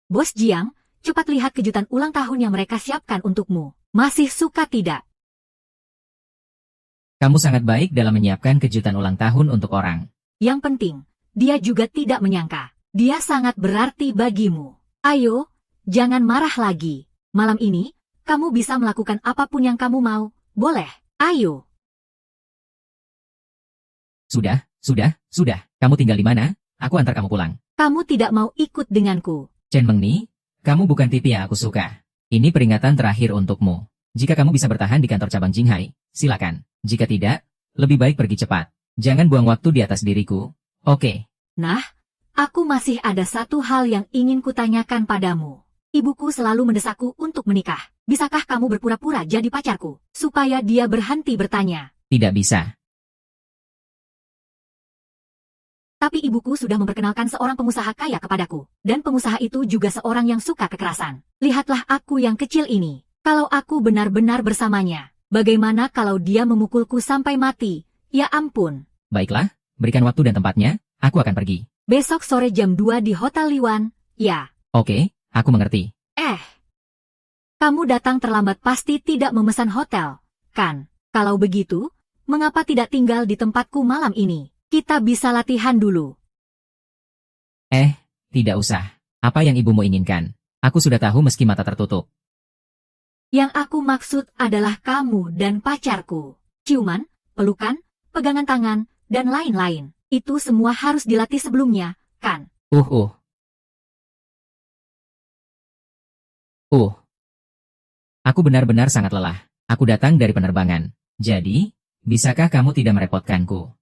Bos Jiang, cepat lihat kejutan ulang tahun yang mereka siapkan untukmu. Masih suka tidak? Kamu sangat baik dalam menyiapkan kejutan ulang tahun untuk orang. Yang penting, dia juga tidak menyangka. Dia sangat berarti bagimu. Ayo, jangan marah lagi. Malam ini, kamu bisa melakukan apapun yang kamu mau. Boleh, ayo. Sudah. Kamu tinggal di mana? Aku antar kamu pulang. Kamu tidak mau ikut denganku. Chen Mengni, kamu bukan tipe yang aku suka. Ini peringatan terakhir untukmu. Jika kamu bisa bertahan di kantor cabang Jinghai, silakan. Jika tidak, lebih baik pergi cepat. Jangan buang waktu di atas diriku. Oke. Nah, aku masih ada satu hal yang ingin kutanyakan padamu. Ibuku selalu mendesakku untuk menikah. Bisakah kamu berpura-pura jadi pacarku, supaya dia berhenti bertanya? Tidak bisa. Tapi ibuku sudah memperkenalkan seorang pengusaha kaya kepadaku. Dan pengusaha itu juga seorang yang suka kekerasan. Lihatlah aku yang kecil ini. Kalau aku benar-benar bersamanya, bagaimana kalau dia memukulku sampai mati? Ya ampun. Baiklah, berikan waktu dan tempatnya, aku akan pergi. Besok sore jam 2 di Hotel Liwan, ya. Oke, aku mengerti. Kamu datang terlambat pasti tidak memesan hotel, kan? Kalau begitu, mengapa tidak tinggal di tempatku malam ini? Kita bisa latihan dulu. Tidak usah. Apa yang ibumu inginkan? Aku sudah tahu meski mata tertutup. Yang aku maksud adalah kamu dan pacarku. Ciuman, pelukan, pegangan tangan, dan lain-lain. Itu semua harus dilatih sebelumnya, kan? Aku benar-benar sangat lelah. Aku datang dari penerbangan. Jadi, bisakah kamu tidak merepotkanku?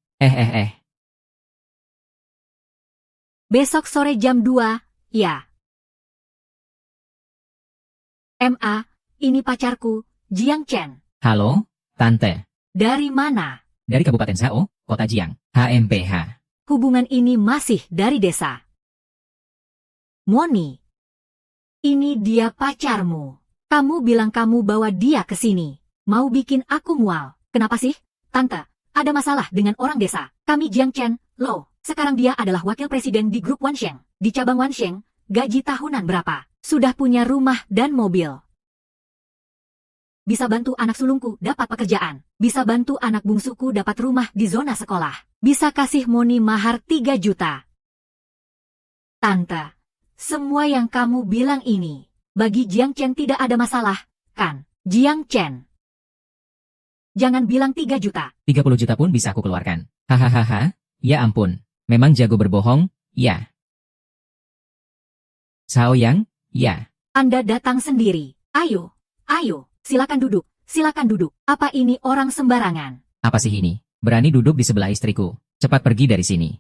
Besok sore jam 2, ya. Ini pacarku, Jiang Chen. Halo, Tante. Dari mana? Dari Kabupaten Sao, Kota Jiang, HMPH. Hubungan ini masih dari desa. Moni. Ini dia pacarmu. Kamu bilang kamu bawa dia ke sini. Mau bikin aku mual. Kenapa sih? Tante, ada masalah dengan orang desa. Kami Jiang Chen, loh. Sekarang dia adalah wakil presiden di grup Wansheng. Di cabang Wansheng, gaji tahunan berapa? Sudah punya rumah dan mobil. Bisa bantu anak sulungku dapat pekerjaan. Bisa bantu anak bungsuku dapat rumah di zona sekolah. Bisa kasih Moni mahar 3 juta. Tante, semua yang kamu bilang ini, bagi Jiang Chen tidak ada masalah, kan? Jiang Chen. Jangan bilang 3 juta. 30 juta pun bisa aku keluarkan. Hahaha, ya ampun. Memang jago berbohong, ya. Xiao Yang, ya. Anda datang sendiri. Ayo, silakan duduk, silakan duduk. Apa ini orang sembarangan? Apa sih ini? Berani duduk di sebelah istriku. Cepat pergi dari sini.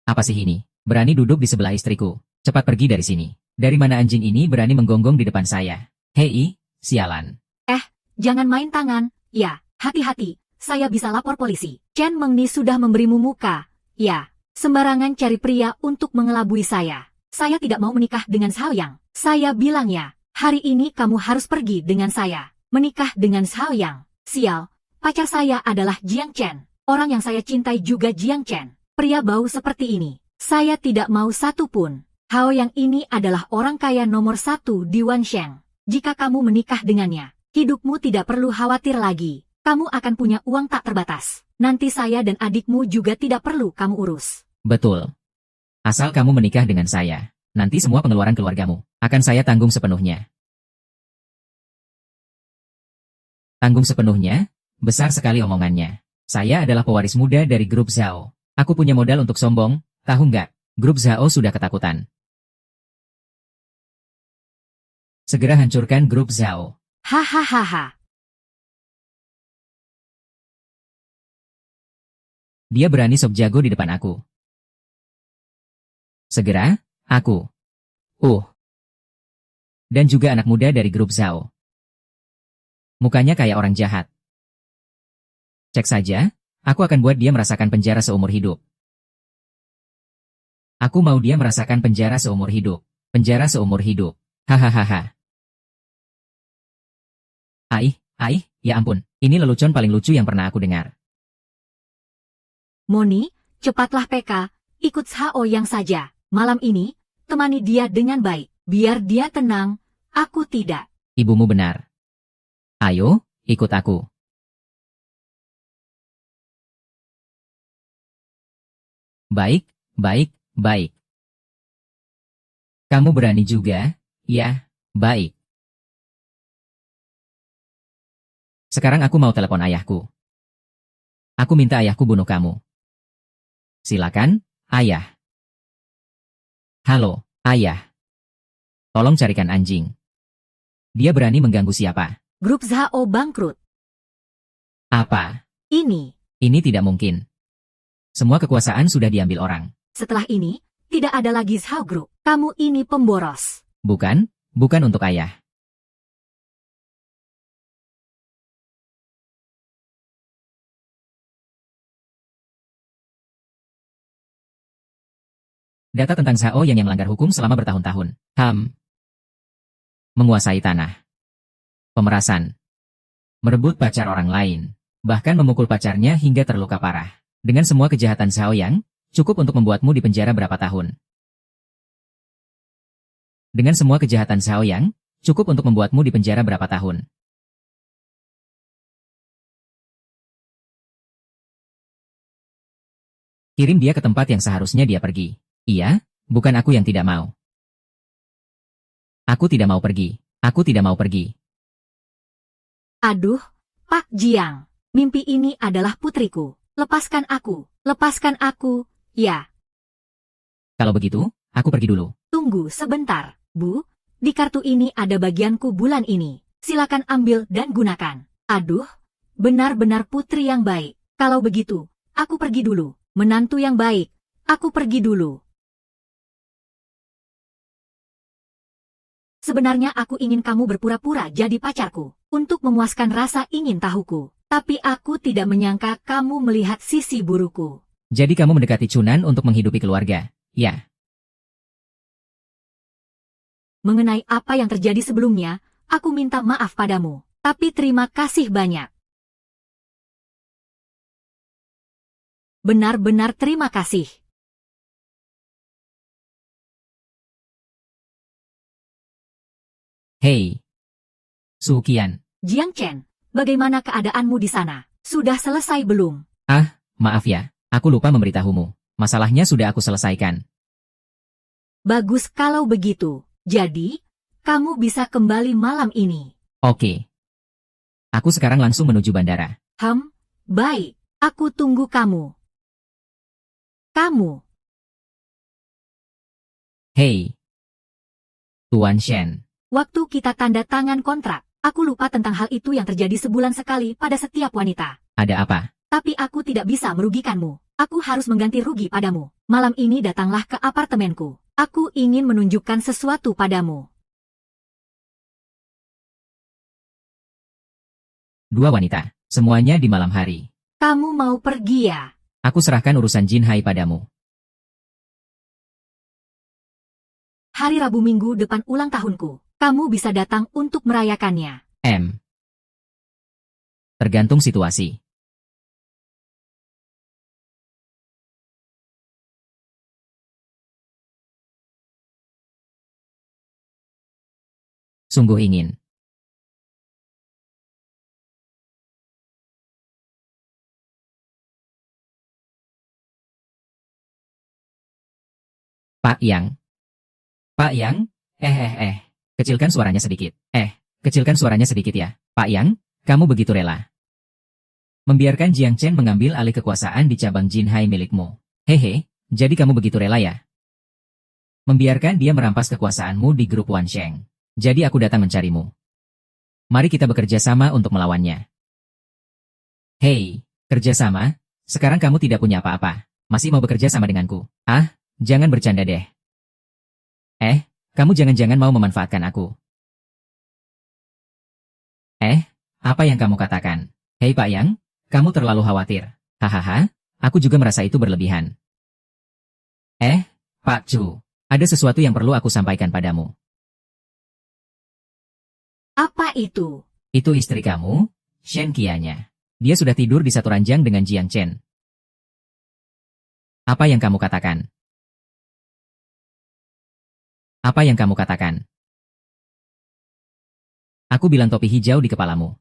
Apa sih ini? Berani duduk di sebelah istriku. Cepat pergi dari sini. Dari mana anjing ini berani menggonggong di depan saya? Hei, sialan. Jangan main tangan. Ya, hati-hati. Saya bisa lapor polisi. Chen Mengni sudah memberimu muka. Ya, sembarangan cari pria untuk mengelabui saya. Saya tidak mau menikah dengan Xiao Yang. Saya bilang ya, hari ini kamu harus pergi dengan saya. Menikah dengan Xiao Yang. Sial, pacar saya adalah Jiang Chen. Orang yang saya cintai juga Jiang Chen. Pria bau seperti ini. Saya tidak mau satu pun. Hao Yang ini adalah orang kaya nomor 1 di Wansheng. Jika kamu menikah dengannya, hidupmu tidak perlu khawatir lagi. Kamu akan punya uang tak terbatas. Nanti saya dan adikmu juga tidak perlu kamu urus. Betul. Asal kamu menikah dengan saya, nanti semua pengeluaran keluargamu akan saya tanggung sepenuhnya. Tanggung sepenuhnya? Besar sekali omongannya. Saya adalah pewaris muda dari grup Zhao. Aku punya modal untuk sombong, tahu nggak? Grup Zhao sudah ketakutan. Segera hancurkan grup Zhao. Hahaha. Dia berani sok jago di depan aku. Segera, aku. Dan juga anak muda dari grup Zhao. Mukanya kayak orang jahat. Cek saja, aku akan buat dia merasakan penjara seumur hidup. Aku mau dia merasakan penjara seumur hidup. Penjara seumur hidup. Hahaha. Ya ampun, ini lelucon paling lucu yang pernah aku dengar. Moni, cepatlah PK, ikut Xiao Yang saja. Malam ini, temani dia dengan baik. Biar dia tenang, aku tidak. Ibumu benar. Ayo, ikut aku. Baik. Kamu berani juga? Ya, baik. Sekarang aku mau telepon ayahku. Aku minta ayahku bunuh kamu. Silakan, ayah. Halo, ayah. Tolong carikan anjing. Dia berani mengganggu siapa? Grup Zhao bangkrut. Apa? Ini tidak mungkin. Semua kekuasaan sudah diambil orang. Setelah ini, tidak ada lagi Zhao Group. Kamu ini pemboros. Bukan untuk ayah. Data tentang Zhao yang melanggar hukum selama bertahun-tahun. Menguasai tanah. Pemerasan. Merebut pacar orang lain. Bahkan memukul pacarnya hingga terluka parah. Dengan semua kejahatan Xiao Yang, cukup untuk membuatmu dipenjara berapa tahun. Dengan semua kejahatan Xiao Yang, cukup untuk membuatmu dipenjara berapa tahun. Kirim dia ke tempat yang seharusnya dia pergi. Iya, bukan aku yang tidak mau. Aku tidak mau pergi. Aduh, Pak Jiang. Mimpi ini adalah putriku. Lepaskan aku, ya. Kalau begitu, aku pergi dulu. Tunggu sebentar, Bu. Di kartu ini ada bagianku bulan ini. Silakan ambil dan gunakan. Aduh, benar-benar putri yang baik. Kalau begitu, aku pergi dulu. Menantu yang baik, aku pergi dulu. Sebenarnya aku ingin kamu berpura-pura jadi pacarku, untuk memuaskan rasa ingin tahuku. Tapi aku tidak menyangka kamu melihat sisi burukku. Jadi kamu mendekati Chunan untuk menghidupi keluarga, ya? Mengenai apa yang terjadi sebelumnya, aku minta maaf padamu. Tapi terima kasih banyak. Benar-benar terima kasih. Hei, Su Qian. Jiang Chen, bagaimana keadaanmu di sana? Sudah selesai belum? Maaf ya, aku lupa memberitahumu. Masalahnya sudah aku selesaikan. Bagus kalau begitu. Jadi, kamu bisa kembali malam ini. Oke. Aku sekarang langsung menuju bandara. Baik. Aku tunggu kamu. Kamu. Hei. Tuan Shen. Waktu kita tanda tangan kontrak, aku lupa tentang hal itu yang terjadi sebulan sekali pada setiap wanita. Ada apa? Tapi aku tidak bisa merugikanmu. Aku harus mengganti rugi padamu. Malam ini datanglah ke apartemenku. Aku ingin menunjukkan sesuatu padamu. 2 wanita. Semuanya di malam hari. Kamu mau pergi ya? Aku serahkan urusan Jin Hai padamu. Hari Rabu minggu depan ulang tahunku. Kamu bisa datang untuk merayakannya. Tergantung situasi. Sungguh ingin. Pak Yang. Pak Yang? Kecilkan suaranya sedikit. Kecilkan suaranya sedikit ya. Pak Yang, kamu begitu rela membiarkan Jiang Chen mengambil alih kekuasaan di cabang Jin Hai milikmu. Hehe, jadi kamu begitu rela ya? Membiarkan dia merampas kekuasaanmu di grup Wan Sheng. Jadi aku datang mencarimu. Mari kita bekerja sama untuk melawannya. Hei, kerjasama? Sekarang kamu tidak punya apa-apa. Masih mau bekerja sama denganku? Jangan bercanda deh. Kamu jangan-jangan mau memanfaatkan aku. Apa yang kamu katakan? Hei Pak Yang, kamu terlalu khawatir. Hahaha, aku juga merasa itu berlebihan. Pak Chu, ada sesuatu yang perlu aku sampaikan padamu. Apa itu? Itu istri kamu, Shen Qianya. Dia sudah tidur di satu ranjang dengan Jiang Chen. Apa yang kamu katakan? Apa yang kamu katakan? Aku bilang topi hijau di kepalamu.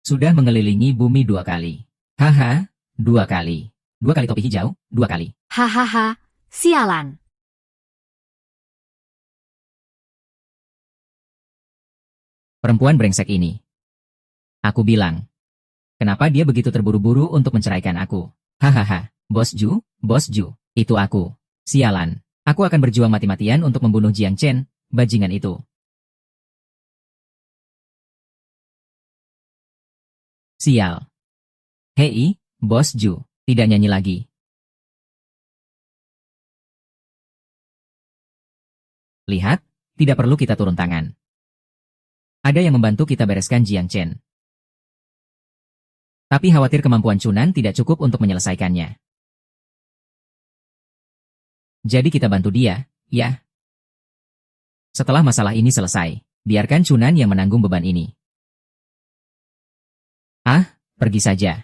Sudah mengelilingi bumi 2 kali. 2 kali. 2 kali topi hijau, 2 kali. Hahaha, sialan. Perempuan brengsek ini. Aku bilang. Kenapa dia begitu terburu-buru untuk menceraikan aku? Hahaha, Bos Ju, itu aku. Sialan. Aku akan berjuang mati-matian untuk membunuh Jiang Chen, bajingan itu. Sial. Hei, Bos Ju, tidak nyanyi lagi. Lihat, tidak perlu kita turun tangan. Ada yang membantu kita bereskan Jiang Chen. Tapi khawatir kemampuan Chunan tidak cukup untuk menyelesaikannya. Jadi kita bantu dia, ya. Setelah masalah ini selesai, biarkan Chunan yang menanggung beban ini. Pergi saja.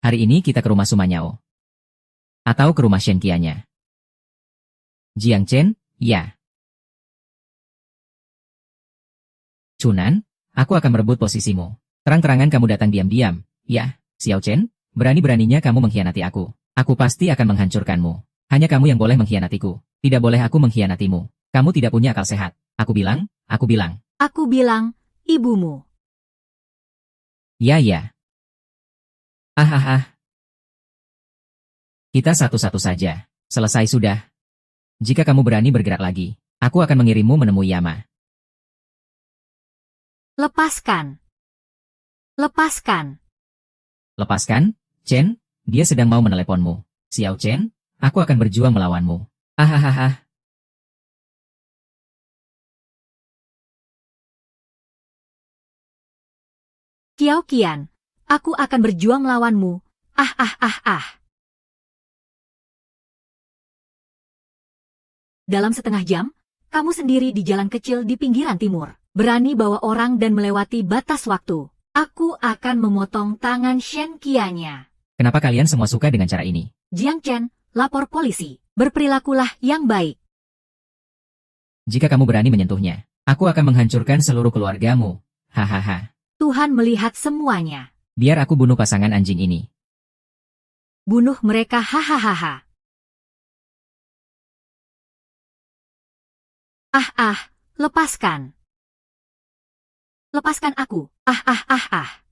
Hari ini kita ke rumah Sumanyao. Atau ke rumah Shen Qianya. Jiang Chen, ya. Chunan, aku akan merebut posisimu. Terang-terangan kamu datang diam-diam, ya. Xiao Chen, berani-beraninya kamu mengkhianati aku. Aku pasti akan menghancurkanmu. Hanya kamu yang boleh mengkhianatiku. Tidak boleh aku mengkhianatimu. Kamu tidak punya akal sehat. Aku bilang. Aku bilang, ibumu. Ya. Kita satu-satu saja. Selesai sudah. Jika kamu berani bergerak lagi, aku akan mengirimmu menemui Yama. Lepaskan. Lepaskan, Chen, dia sedang mau meneleponmu. Xiao Chen, aku akan berjuang melawanmu. Qiao Qian, aku akan berjuang melawanmu. Dalam setengah jam, kamu sendiri di jalan kecil di pinggiran timur. Berani bawa orang dan melewati batas waktu. Aku akan memotong tangan Shen Qianya. Kenapa kalian semua suka dengan cara ini? Jiang Chen, lapor polisi. Berperilakulah yang baik. Jika kamu berani menyentuhnya, aku akan menghancurkan seluruh keluargamu. Hahaha. Tuhan melihat semuanya. Biar aku bunuh pasangan anjing ini. Bunuh mereka hahaha. Lepaskan. Lepaskan aku. Ah.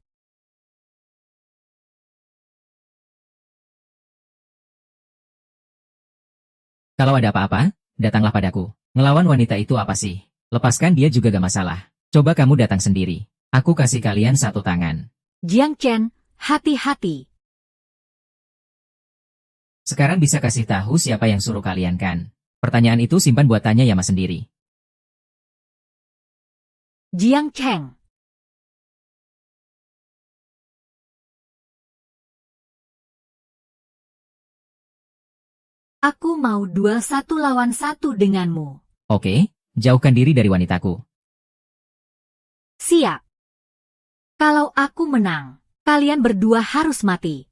Kalau ada apa-apa, datanglah padaku. Ngelawan wanita itu apa sih? Lepaskan dia juga gak masalah. Coba kamu datang sendiri. Aku kasih kalian satu tangan. Jiang Chen, hati-hati. Sekarang bisa kasih tahu siapa yang suruh kalian kan? Pertanyaan itu simpan buat tanya Yama sendiri. Jiang Cheng. Aku mau duel 1 lawan 1 denganmu. Oke, jauhkan diri dari wanitaku. Siap. Kalau aku menang, kalian berdua harus mati.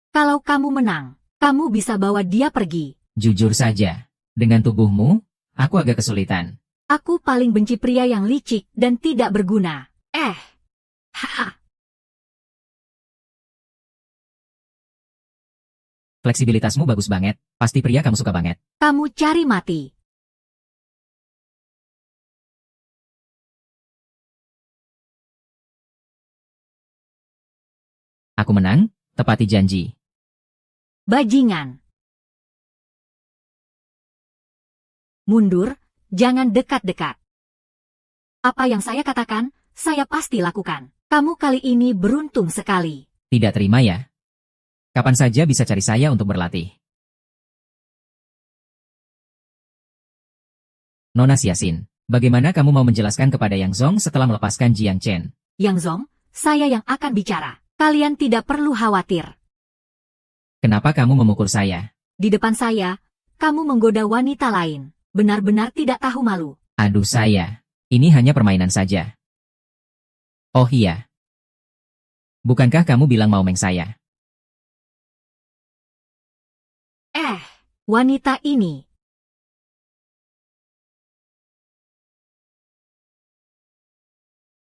Kalau kamu menang, kamu bisa bawa dia pergi. Jujur saja, dengan tubuhmu, aku agak kesulitan. Aku paling benci pria yang licik dan tidak berguna. Haha. Fleksibilitasmu bagus banget, pasti pria kamu suka banget. Kamu cari mati. Aku menang, tepati janji. Bajingan. Mundur, jangan dekat-dekat. Apa yang saya katakan, saya pasti lakukan. Kamu kali ini beruntung sekali. Tidak terima ya? Kapan saja bisa cari saya untuk berlatih. Nona Xiaxin, bagaimana kamu mau menjelaskan kepada Yang Zong setelah melepaskan Jiang Chen? Yang Zong, saya yang akan bicara. Kalian tidak perlu khawatir. Kenapa kamu memukul saya? Di depan saya, kamu menggoda wanita lain. Benar-benar tidak tahu malu. Aduh saya, ini hanya permainan saja. Oh iya. Bukankah kamu bilang mau meng saya? Wanita ini.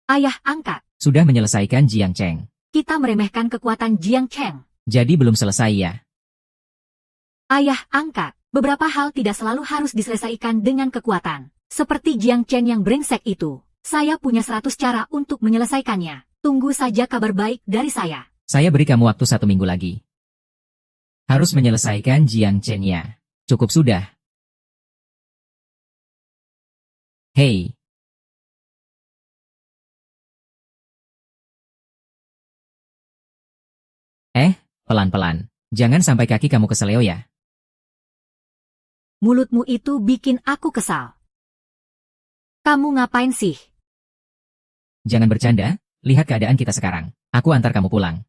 Ayah angkat. Sudah menyelesaikan Jiang Cheng. Kita meremehkan kekuatan Jiang Cheng. Jadi belum selesai ya? Ayah angkat. Beberapa hal tidak selalu harus diselesaikan dengan kekuatan. Seperti Jiang Chen yang brengsek itu. Saya punya 100 cara untuk menyelesaikannya. Tunggu saja kabar baik dari saya. Saya beri kamu waktu 1 minggu lagi. Harus menyelesaikan Jiang Chen-nya. Cukup sudah. Hei. Pelan-pelan. Jangan sampai kaki kamu keseleo ya. Mulutmu itu bikin aku kesal. Kamu ngapain sih? Jangan bercanda, lihat keadaan kita sekarang. Aku antar kamu pulang.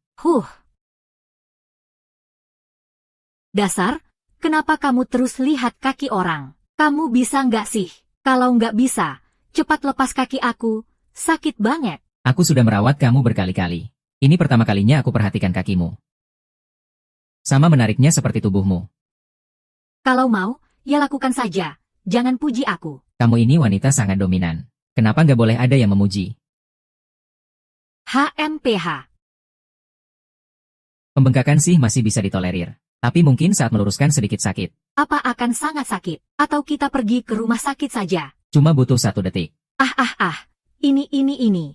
Dasar, kenapa kamu terus lihat kaki orang? Kamu bisa nggak sih? Kalau nggak bisa, cepat lepas kaki aku. Sakit banget. Aku sudah merawat kamu berkali-kali. Ini pertama kalinya aku perhatikan kakimu. Sama menariknya seperti tubuhmu. Kalau mau, ya lakukan saja. Jangan puji aku. Kamu ini wanita sangat dominan. Kenapa nggak boleh ada yang memuji? HMPH. Pembengkakan sih masih bisa ditolerir. Tapi mungkin saat meluruskan sedikit sakit. Apa akan sangat sakit? Atau kita pergi ke rumah sakit saja? Cuma butuh 1 detik. Ini.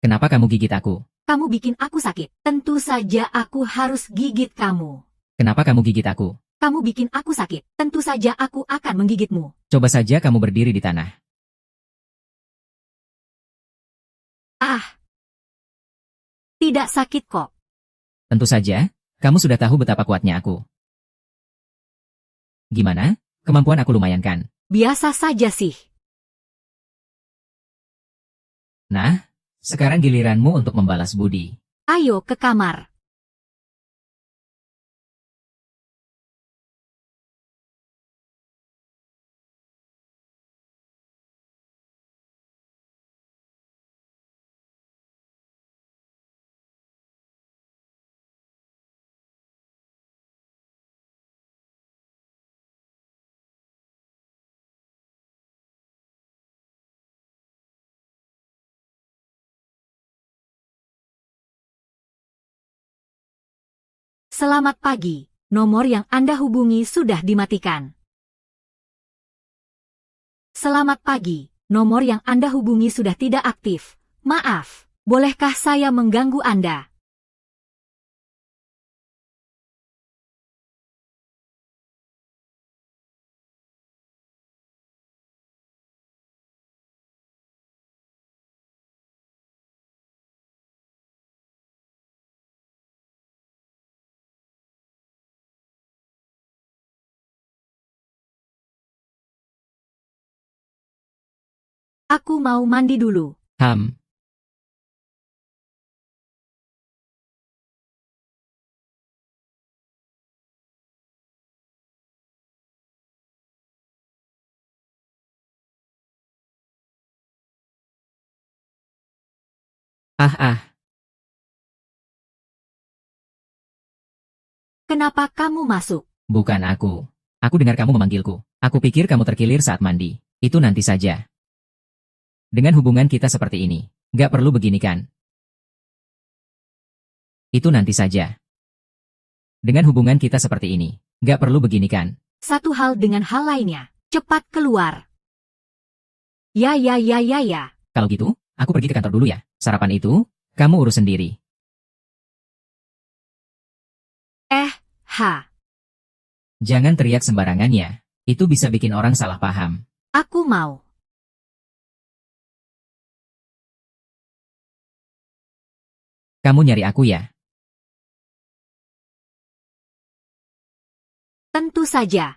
Kenapa kamu gigit aku? Kamu bikin aku sakit. Tentu saja aku harus gigit kamu. Kenapa kamu gigit aku? Kamu bikin aku sakit. Tentu saja aku akan menggigitmu. Coba saja kamu berdiri di tanah. Tidak sakit kok. Tentu saja, kamu sudah tahu betapa kuatnya aku. Gimana? Kemampuan aku lumayan kan? Biasa saja sih. Nah, sekarang giliranmu untuk membalas budi. Ayo ke kamar. Selamat pagi, nomor yang Anda hubungi sudah dimatikan. Selamat pagi, nomor yang Anda hubungi sudah tidak aktif. Maaf, bolehkah saya mengganggu Anda? Aku mau mandi dulu. Ham. Ah. Kenapa kamu masuk? Bukan aku. Aku dengar kamu memanggilku. Aku pikir kamu terkilir saat mandi. Itu nanti saja. Dengan hubungan kita seperti ini, gak perlu begini kan? Itu nanti saja. Dengan hubungan kita seperti ini, gak perlu begini kan? Satu hal dengan hal lainnya. Cepat keluar. Ya. Kalau gitu, aku pergi ke kantor dulu ya. Sarapan itu, kamu urus sendiri. Ha. Jangan teriak sembarangan ya. Itu bisa bikin orang salah paham. Aku mau. Kamu nyari aku ya? Tentu saja.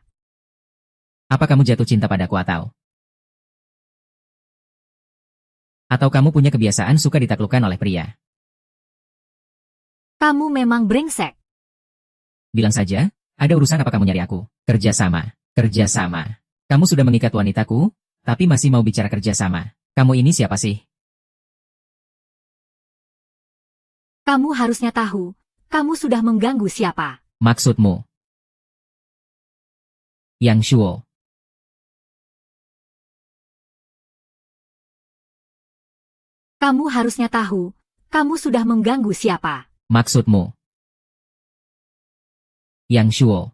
Apa kamu jatuh cinta padaku atau? Atau kamu punya kebiasaan suka ditaklukkan oleh pria? Kamu memang brengsek. Bilang saja, ada urusan apa kamu nyari aku? Kerjasama. Kamu sudah mengikat wanitaku, tapi masih mau bicara kerjasama. Kamu ini siapa sih? Kamu harusnya tahu, kamu sudah mengganggu siapa. Maksudmu? Yang Shuo. Kamu harusnya tahu, kamu sudah mengganggu siapa. Maksudmu? Yang Shuo.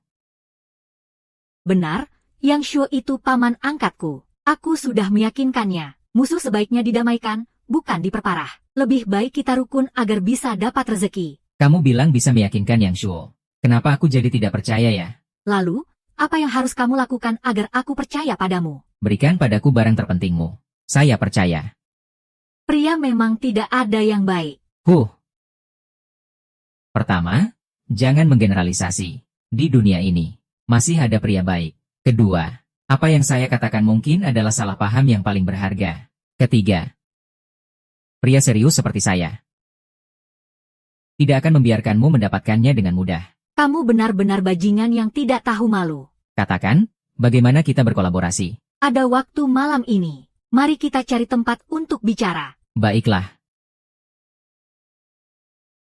Benar, Yang Shuo itu paman angkatku. Aku sudah meyakinkannya. Musuh sebaiknya didamaikan, bukan diperparah. Lebih baik kita rukun agar bisa dapat rezeki. Kamu bilang bisa meyakinkan Yang Shuo. Kenapa aku jadi tidak percaya ya? Lalu, apa yang harus kamu lakukan agar aku percaya padamu? Berikan padaku barang terpentingmu. Saya percaya. Pria memang tidak ada yang baik. Pertama, jangan menggeneralisasi. Di dunia ini, masih ada pria baik. Kedua, apa yang saya katakan mungkin adalah salah paham yang paling berharga. Ketiga, pria serius seperti saya tidak akan membiarkanmu mendapatkannya dengan mudah. Kamu benar-benar bajingan yang tidak tahu malu. Katakan, bagaimana kita berkolaborasi? Ada waktu malam ini. Mari kita cari tempat untuk bicara. Baiklah.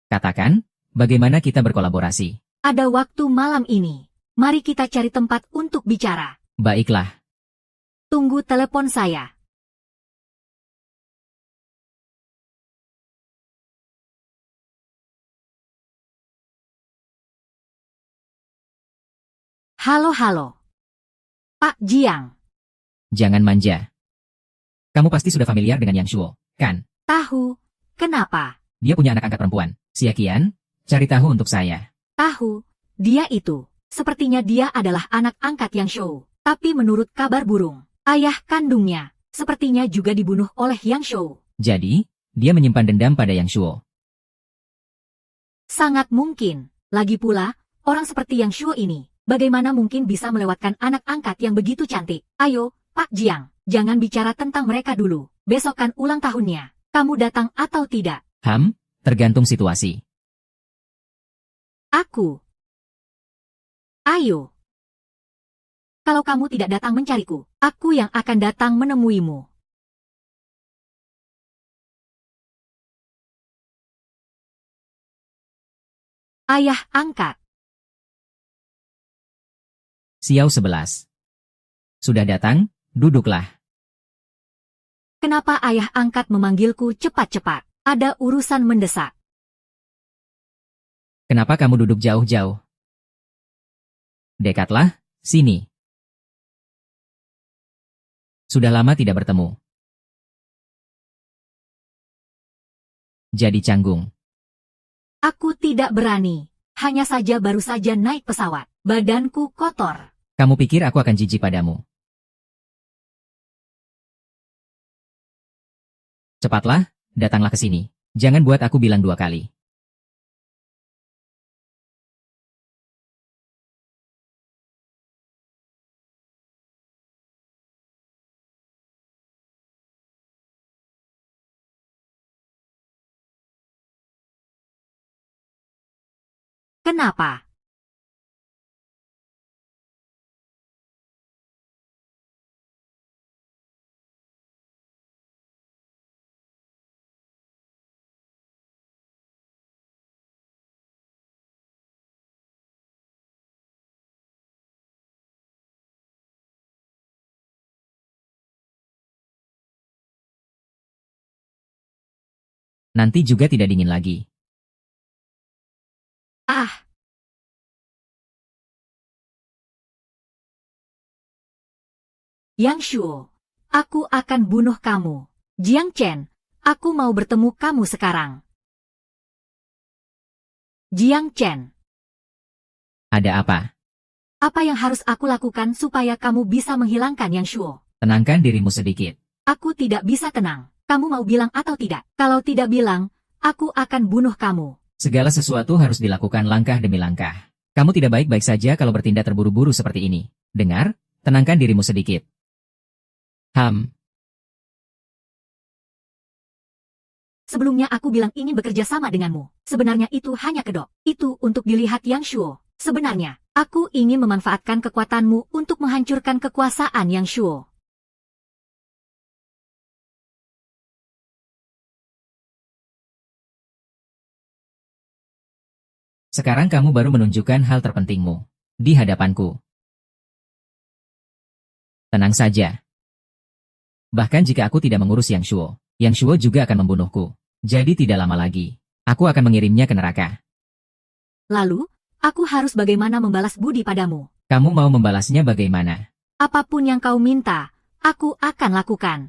Katakan, bagaimana kita berkolaborasi? Ada waktu malam ini. Mari kita cari tempat untuk bicara. Baiklah. Tunggu telepon saya. Halo. Pak Jiang. Jangan manja. Kamu pasti sudah familiar dengan Yang Shuo, kan? Tahu. Kenapa? Dia punya anak angkat perempuan. Si Qian, cari tahu untuk saya. Tahu. Dia itu. Sepertinya dia adalah anak angkat Yang Shuo. Tapi menurut kabar burung, ayah kandungnya sepertinya juga dibunuh oleh Yang Shuo. Jadi, dia menyimpan dendam pada Yang Shuo. Sangat mungkin. Lagi pula, orang seperti Yang Shuo ini, bagaimana mungkin bisa melewatkan anak angkat yang begitu cantik? Ayo, Pak Jiang, jangan bicara tentang mereka dulu. Besok kan ulang tahunnya. Kamu datang atau tidak? Tergantung situasi. Aku. Ayo. Kalau kamu tidak datang mencariku, aku yang akan datang menemuimu. Ayah angkat. Xiao 11. Sudah datang? Duduklah. Kenapa ayah angkat memanggilku cepat-cepat? Ada urusan mendesak. Kenapa kamu duduk jauh-jauh? Dekatlah, sini. Sudah lama tidak bertemu. Jadi canggung. Aku tidak berani. Hanya saja baru saja naik pesawat. Badanku kotor. Kamu pikir aku akan jijik padamu? Cepatlah, datanglah ke sini. Jangan buat aku bilang 2 kali. Kenapa? Nanti juga tidak dingin lagi. Ah, Yang Shuo, aku akan bunuh kamu. Jiang Chen, aku mau bertemu kamu sekarang. Jiang Chen, Ada apa? apa yang harus aku lakukan supaya kamu bisa menghilangkan Yang Shuo? Tenangkan dirimu sedikit. Aku tidak bisa tenang. Kamu mau bilang atau tidak? Kalau tidak bilang, aku akan bunuh kamu. Segala sesuatu harus dilakukan langkah demi langkah. Kamu tidak baik-baik saja kalau bertindak terburu-buru seperti ini. Dengar, tenangkan dirimu sedikit. Sebelumnya aku bilang ingin bekerja sama denganmu. Sebenarnya itu hanya kedok. Itu untuk dilihat Yang Shuo. Sebenarnya, aku ingin memanfaatkan kekuatanmu untuk menghancurkan kekuasaan Yang Shuo. Sekarang kamu baru menunjukkan hal terpentingmu. Di hadapanku. Tenang saja. Bahkan jika aku tidak mengurus Yang Shuo juga akan membunuhku. Jadi tidak lama lagi. Aku akan mengirimnya ke neraka. Lalu, aku harus bagaimana membalas budi padamu? Kamu mau membalasnya bagaimana? Apapun yang kau minta, aku akan lakukan.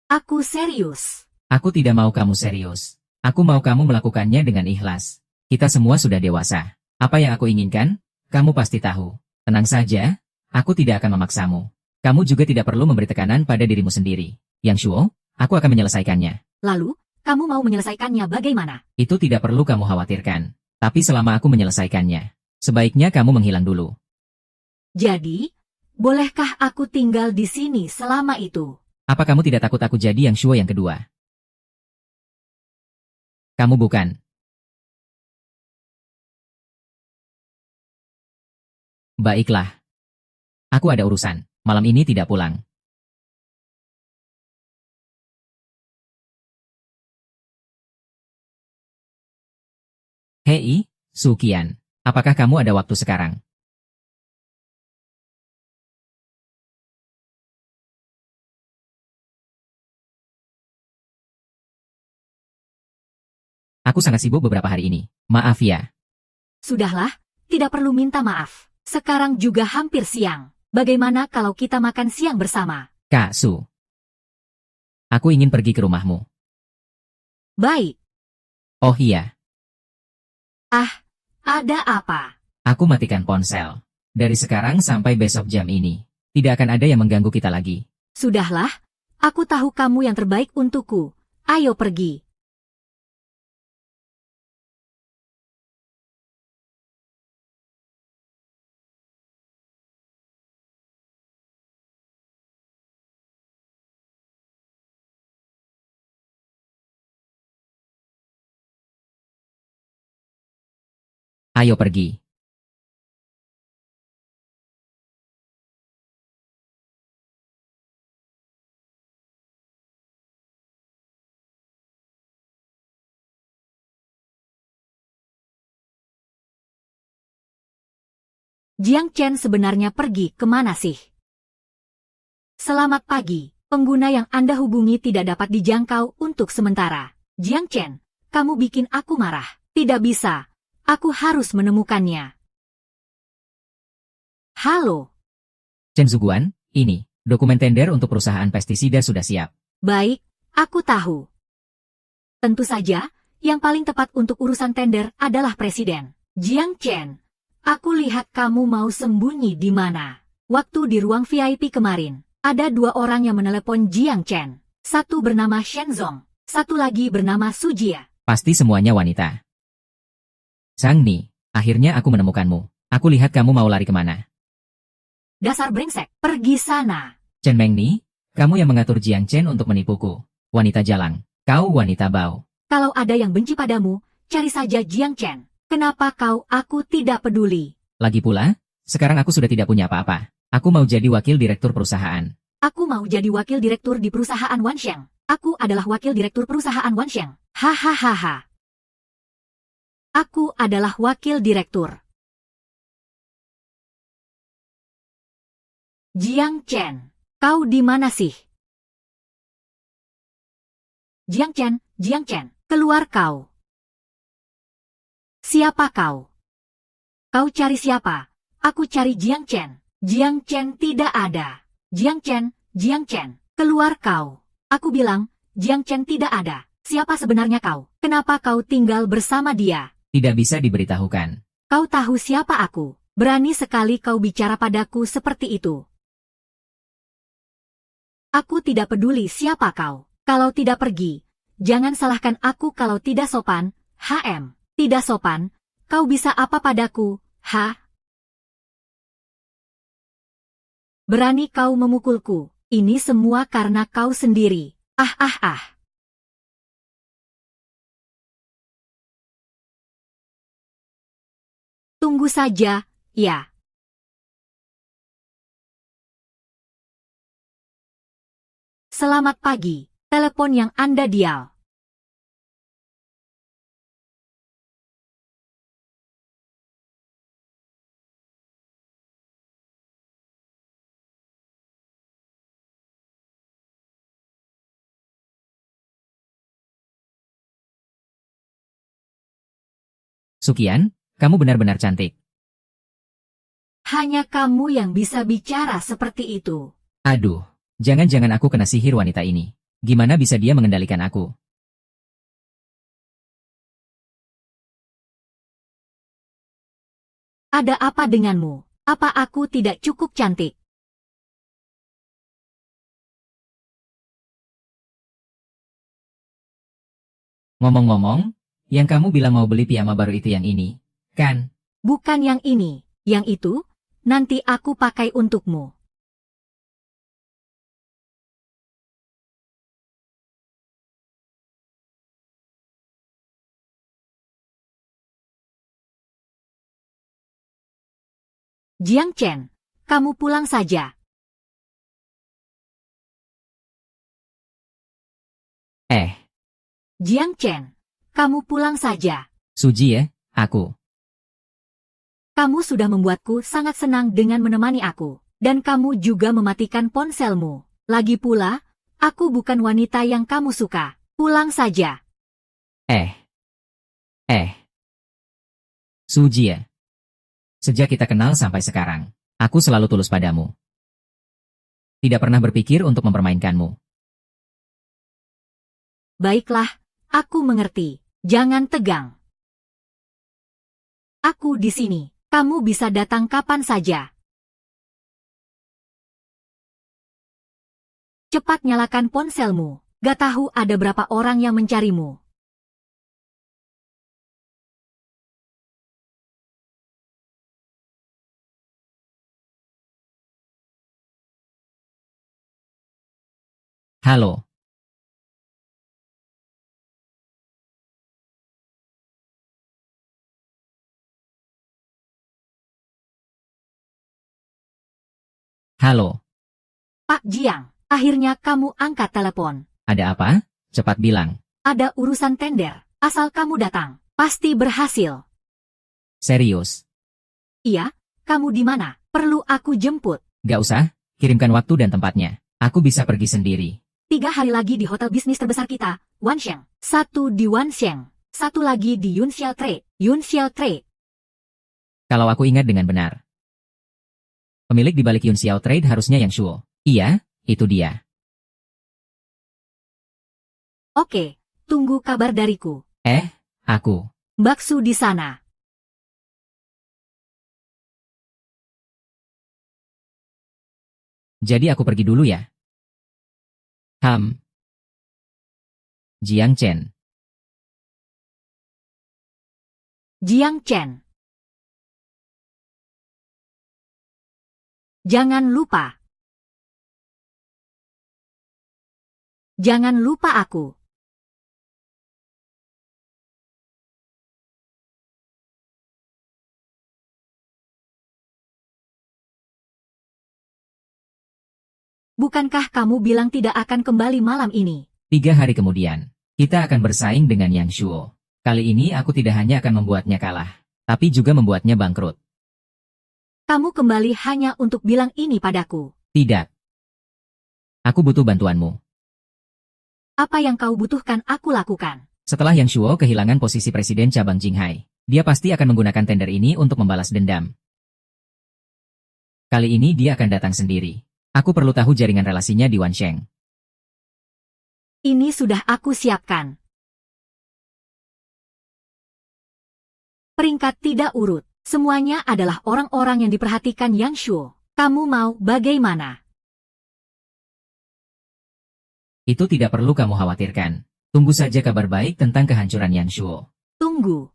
Aku serius. Aku tidak mau kamu serius. Aku mau kamu melakukannya dengan ikhlas. Kita semua sudah dewasa. Apa yang aku inginkan, kamu pasti tahu. Tenang saja, aku tidak akan memaksamu. Kamu juga tidak perlu memberi tekanan pada dirimu sendiri. Yang Shuo, aku akan menyelesaikannya. Lalu, kamu mau menyelesaikannya bagaimana? Itu tidak perlu kamu khawatirkan. Tapi selama aku menyelesaikannya, sebaiknya kamu menghilang dulu. Jadi, bolehkah aku tinggal di sini selama itu? Apa kamu tidak takut aku jadi Yang Shuo yang kedua? Kamu bukan. Baiklah. Aku ada urusan. Malam ini tidak pulang. Hei, Sukian. Apakah kamu ada waktu sekarang? Aku sangat sibuk beberapa hari ini. Maaf ya. Sudahlah, tidak perlu minta maaf. Sekarang juga hampir siang. Bagaimana kalau kita makan siang bersama? Kak Su. Aku ingin pergi ke rumahmu. Baik. Oh iya, Ah, ada apa? aku matikan ponsel. Dari sekarang sampai besok jam ini. Tidak akan ada yang mengganggu kita lagi. Sudahlah, aku tahu kamu yang terbaik untukku. Ayo pergi. Ayo pergi. Jiang Chen sebenarnya pergi kemana sih? Selamat pagi. Pengguna yang Anda hubungi tidak dapat dijangkau untuk sementara. Jiang Chen, kamu bikin aku marah. Tidak bisa. Aku harus menemukannya. Halo. Chen Zuguan, ini, dokumen tender untuk perusahaan pestisida sudah siap. Baik, aku tahu. Tentu saja, yang paling tepat untuk urusan tender adalah Presiden. Jiang Chen, aku lihat kamu mau sembunyi di mana. Waktu di ruang VIP kemarin, ada 2 orang yang menelepon Jiang Chen. Satu bernama Shenzong, satu lagi bernama Sujia. Pasti semuanya wanita. Sang Ni, akhirnya aku menemukanmu. Aku lihat kamu mau lari kemana. Dasar brengsek, pergi sana. Chen Mengni, kamu yang mengatur Jiang Chen untuk menipuku. Wanita jalang, kau wanita bau. Kalau ada yang benci padamu, cari saja Jiang Chen. Kenapa aku tidak peduli. Lagi pula, sekarang aku sudah tidak punya apa-apa. Aku mau jadi wakil direktur perusahaan. Aku mau jadi wakil direktur di perusahaan Wansheng. Aku adalah wakil direktur perusahaan Wansheng. Hahaha. Aku adalah wakil direktur. Jiang Chen, kau di mana sih? Jiang Chen, keluar kau. Siapa kau? Kau cari siapa? Aku cari Jiang Chen. Jiang Chen tidak ada. Jiang Chen, keluar kau. Aku bilang, Jiang Chen tidak ada. Siapa sebenarnya kau? Kenapa kau tinggal bersama dia? Tidak bisa diberitahukan. Kau tahu siapa aku? Berani sekali kau bicara padaku seperti itu. Aku tidak peduli siapa kau. Kalau tidak pergi, jangan salahkan aku kalau tidak sopan. Tidak sopan. Kau bisa apa padaku? Berani kau memukulku. Ini semua karena kau sendiri. Tunggu saja, ya. Selamat pagi, telepon yang Anda dial. Sukian, kamu benar-benar cantik. Hanya kamu yang bisa bicara seperti itu. Aduh, jangan-jangan aku kena sihir wanita ini. Gimana bisa dia mengendalikan aku? Ada apa denganmu? Apa aku tidak cukup cantik? Ngomong-ngomong, yang kamu bilang mau beli piyama baru itu yang ini, kan? Bukan yang ini, yang itu, nanti aku pakai untukmu. Jiang Chen, kamu pulang saja. Jiang Chen, kamu pulang saja. Suji ya, aku. Kamu sudah membuatku sangat senang dengan menemani aku. Dan kamu juga mematikan ponselmu. Lagi pula, aku bukan wanita yang kamu suka. Pulang saja. Suji ya. Sejak kita kenal sampai sekarang, aku selalu tulus padamu. Tidak pernah berpikir untuk mempermainkanmu. Baiklah, aku mengerti. Jangan tegang. Aku di sini. Kamu bisa datang kapan saja. Cepat nyalakan ponselmu. Gak tahu ada berapa orang yang mencarimu. Halo. Halo. Pak Jiang, akhirnya kamu angkat telepon. Ada apa? Cepat bilang. Ada urusan tender. Asal kamu datang, pasti berhasil. Serius. Iya, kamu di mana? Perlu aku jemput. Gak usah, kirimkan waktu dan tempatnya. Aku bisa pergi sendiri. 3 hari lagi di hotel bisnis terbesar kita, Wansheng. 1 di Wansheng. Satu lagi di Yun Xiao Trade. Yun Xiao Trade. Kalau aku ingat dengan benar. Pemilik di balik Yun Xiao Trade harusnya Yang Shuo. Iya, itu dia. Oke, tunggu kabar dariku. Aku. Baksu di sana. Jadi aku pergi dulu ya. Jiang Chen. Jiang Chen. Jangan lupa. Jangan lupa aku. Bukankah kamu bilang tidak akan kembali malam ini? 3 hari kemudian, kita akan bersaing dengan Yang Shuo. Kali ini aku tidak hanya akan membuatnya kalah, tapi juga membuatnya bangkrut. Kamu kembali hanya untuk bilang ini padaku. Tidak. Aku butuh bantuanmu. Apa yang kau butuhkan aku lakukan. Setelah Yang Shuo kehilangan posisi presiden cabang Jinghai, dia pasti akan menggunakan tender ini untuk membalas dendam. Kali ini dia akan datang sendiri. Aku perlu tahu jaringan relasinya di Wansheng. Ini sudah aku siapkan. Peringkat tidak urut. Semuanya adalah orang-orang yang diperhatikan Yang Shuo. Kamu mau bagaimana? Itu tidak perlu kamu khawatirkan. Tunggu saja kabar baik tentang kehancuran Yang Shuo. Tunggu.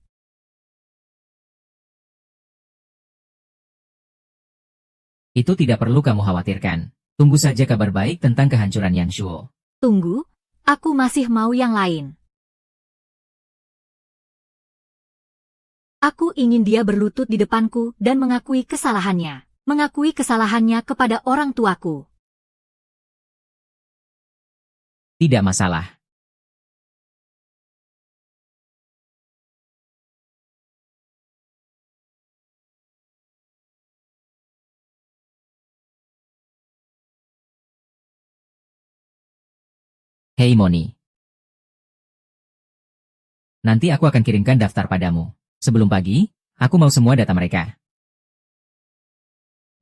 Itu tidak perlu kamu khawatirkan. Tunggu saja kabar baik tentang kehancuran Yang Shuo. Tunggu, aku masih mau yang lain. Aku ingin dia berlutut di depanku dan mengakui kesalahannya. Mengakui kesalahannya kepada orang tuaku. Tidak masalah. Hei Moni. Nanti aku akan kirimkan daftar padamu. Sebelum pagi, aku mau semua data mereka.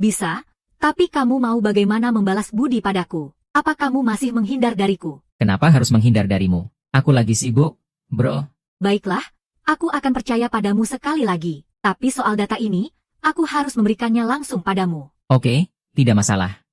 Bisa, tapi kamu mau bagaimana membalas budi padaku? Apa kamu masih menghindar dariku? Kenapa harus menghindar darimu? Aku lagi sibuk, bro. Baiklah, aku akan percaya padamu sekali lagi. Tapi soal data ini, aku harus memberikannya langsung padamu. Oke, tidak masalah.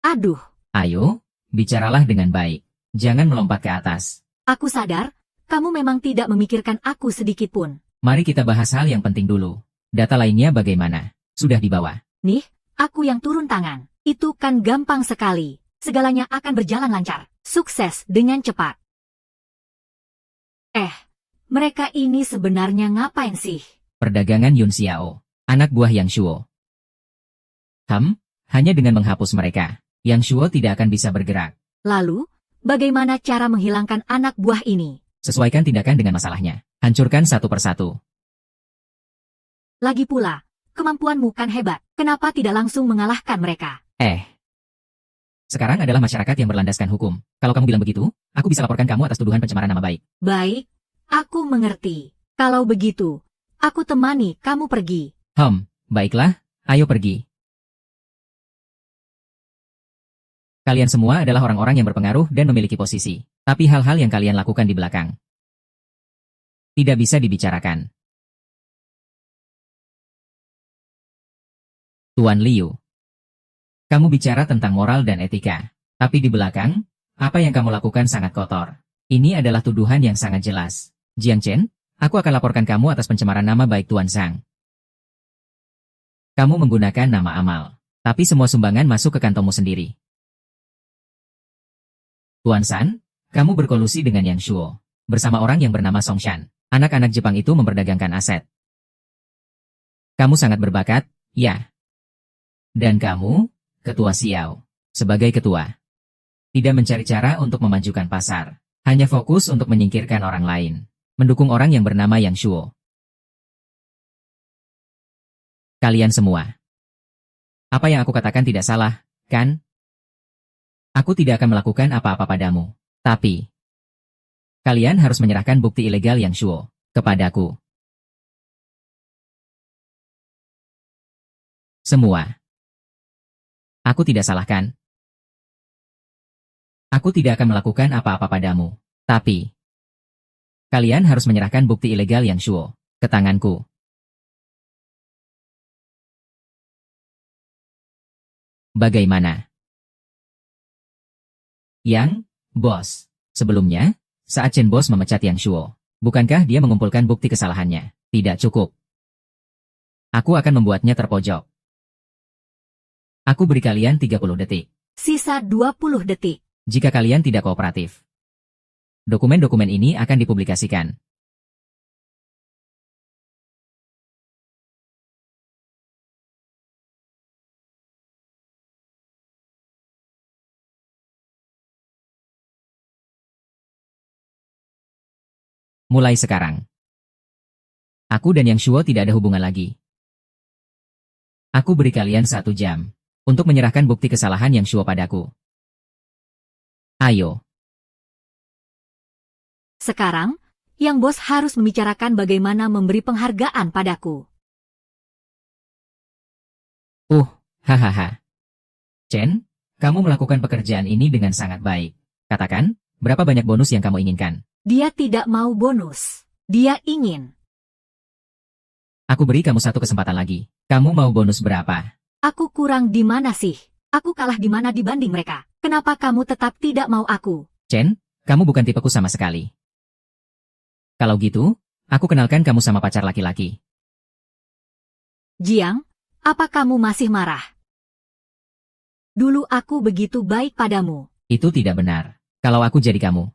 Aduh, Ayo, bicaralah dengan baik. Jangan melompat ke atas. aku sadar, kamu memang tidak memikirkan aku sedikit pun. Mari kita bahas hal yang penting dulu. Data lainnya bagaimana? Sudah dibawa? Nih, aku yang turun tangan. Itu kan gampang sekali. Segalanya akan berjalan lancar. Sukses dengan cepat. Mereka ini sebenarnya ngapain sih? Perdagangan Yun Xiao, anak buah Yang Shuo. Hanya dengan menghapus mereka, Yang Shuo tidak akan bisa bergerak. Lalu, bagaimana cara menghilangkan anak buah ini? Sesuaikan tindakan dengan masalahnya. Hancurkan satu persatu. Lagi pula, kemampuanmu kan hebat. Kenapa tidak langsung mengalahkan mereka? Sekarang adalah masyarakat yang berlandaskan hukum. Kalau kamu bilang begitu, aku bisa laporkan kamu atas tuduhan pencemaran nama baik. Baik, aku mengerti. Kalau begitu, aku temani kamu pergi. Baiklah, ayo pergi. Kalian semua adalah orang-orang yang berpengaruh dan memiliki posisi. Tapi hal-hal yang kalian lakukan di belakang tidak bisa dibicarakan. Tuan Liu, kamu bicara tentang moral dan etika. Tapi di belakang, apa yang kamu lakukan sangat kotor. Ini adalah tuduhan yang sangat jelas. Jiang Chen, aku akan laporkan kamu atas pencemaran nama baik Tuan Sang. Kamu menggunakan nama amal. Tapi semua sumbangan masuk ke kantongmu sendiri. Tuan San, kamu berkolusi dengan Yang Shuo. Bersama orang yang bernama Song Shan. Anak-anak Jepang itu memperdagangkan aset. Kamu sangat berbakat, ya. Dan kamu, Ketua Xiao. Sebagai ketua, Tidak mencari cara untuk memajukan pasar. Hanya fokus untuk menyingkirkan orang lain. Mendukung orang yang bernama Yang Shuo. Kalian semua. Apa yang aku katakan tidak salah, kan? Aku tidak akan melakukan apa-apa padamu. Tapi, kalian harus menyerahkan bukti ilegal Yang Shuo kepadaku. Semua. Aku tidak salahkan. Aku tidak akan melakukan apa-apa padamu. Tapi, kalian harus menyerahkan bukti ilegal Yang Shuo ke tanganku. Bagaimana? Yang, bos. Sebelumnya, saat Chen Bos memecat Yang Shuo, bukankah dia mengumpulkan bukti kesalahannya? Tidak cukup. Aku akan membuatnya terpojok. Aku beri kalian 30 detik. Sisa 20 detik. Jika kalian tidak kooperatif, dokumen-dokumen ini akan dipublikasikan. Mulai sekarang. Aku dan Yang Shuo tidak ada hubungan lagi. Aku beri kalian 1 jam untuk menyerahkan bukti kesalahan Yang Shuo padaku. Ayo. Sekarang, Yang Bos harus membicarakan bagaimana memberi penghargaan padaku. Hahaha. Chen, kamu melakukan pekerjaan ini dengan sangat baik. Katakan, berapa banyak bonus yang kamu inginkan? Dia tidak mau bonus. Dia ingin. Aku beri kamu 1 kesempatan lagi. Kamu mau bonus berapa? Aku kurang di mana sih? Aku kalah di mana dibanding mereka? Kenapa kamu tetap tidak mau aku? Chen, kamu bukan tipeku sama sekali. Kalau gitu, aku kenalkan kamu sama pacar laki-laki. Jiang, apa kamu masih marah? Dulu aku begitu baik padamu. Itu tidak benar. Kalau aku jadi kamu,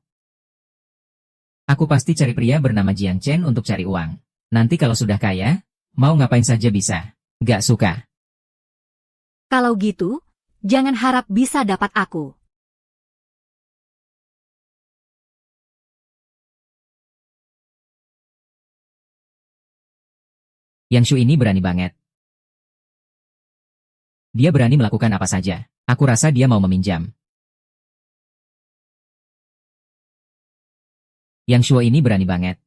aku pasti cari pria bernama Jiang Chen untuk cari uang. Nanti kalau sudah kaya, mau ngapain saja bisa. Gak suka. Kalau gitu, jangan harap bisa dapat aku. Yang Shu ini berani banget. Dia berani melakukan apa saja. Aku rasa dia mau meminjam. Yang Shuo ini berani banget.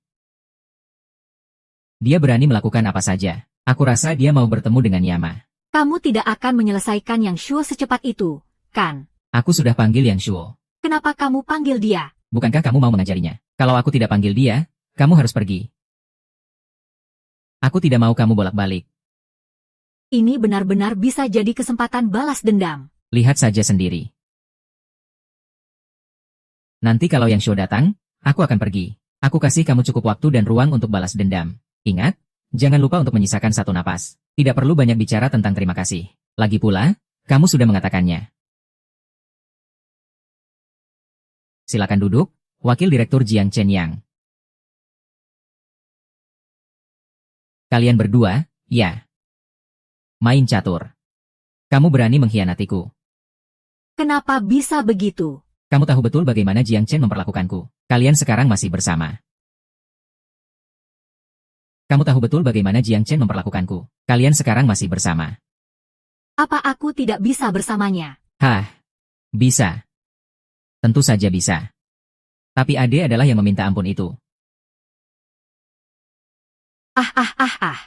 Dia berani melakukan apa saja. Aku rasa dia mau bertemu dengan Yama. Kamu tidak akan menyelesaikan Yang Shuo secepat itu, kan? Aku sudah panggil Yang Shuo. Kenapa kamu panggil dia? Bukankah kamu mau mengajarinya? Kalau aku tidak panggil dia, kamu harus pergi. Aku tidak mau kamu bolak-balik. Ini benar-benar bisa jadi kesempatan balas dendam. Lihat saja sendiri. Nanti kalau Yang Shuo datang, aku akan pergi. Aku kasih kamu cukup waktu dan ruang untuk balas dendam. Ingat, jangan lupa untuk menyisakan 1 napas. Tidak perlu banyak bicara tentang terima kasih. Lagi pula, kamu sudah mengatakannya. Silakan duduk, Wakil Direktur Jiang Chen Yang. Kalian berdua, ya. Main catur. Kamu berani mengkhianatiku. Kenapa bisa begitu? Kamu tahu betul bagaimana Jiang Chen memperlakukanku. Kalian sekarang masih bersama. Kamu tahu betul bagaimana Jiang Chen memperlakukanku. Kalian sekarang masih bersama. Apa aku tidak bisa bersamanya? Hah, bisa. Tentu saja bisa. Tapi Ade adalah yang meminta ampun itu. Ah.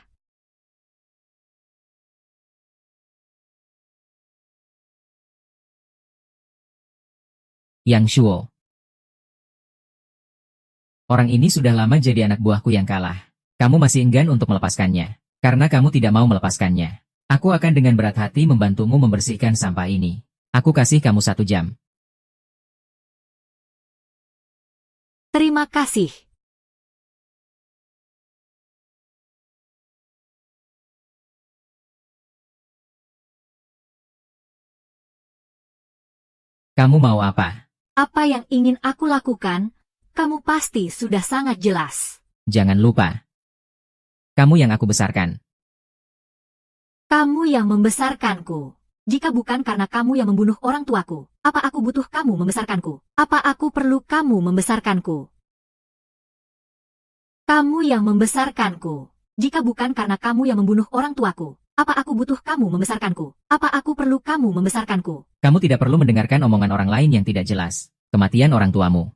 Yang Shuo. Orang ini sudah lama jadi anak buahku yang kalah. Kamu masih enggan untuk melepaskannya. Karena kamu tidak mau melepaskannya. Aku akan dengan berat hati membantumu membersihkan sampah ini. Aku kasih kamu 1 jam. Terima kasih. Kamu mau apa? Apa yang ingin aku lakukan, kamu pasti sudah sangat jelas. Jangan lupa. Kamu yang aku besarkan. Kamu yang membesarkanku. Jika bukan karena kamu yang membunuh orang tuaku, Apa aku butuh kamu membesarkanku? Apa aku perlu kamu membesarkanku? Kamu yang membesarkanku. Jika bukan karena kamu yang membunuh orang tuaku, apa aku butuh kamu membesarkanku? Apa aku perlu kamu membesarkanku? Kamu tidak perlu mendengarkan omongan orang lain yang tidak jelas. Kematian orang tuamu.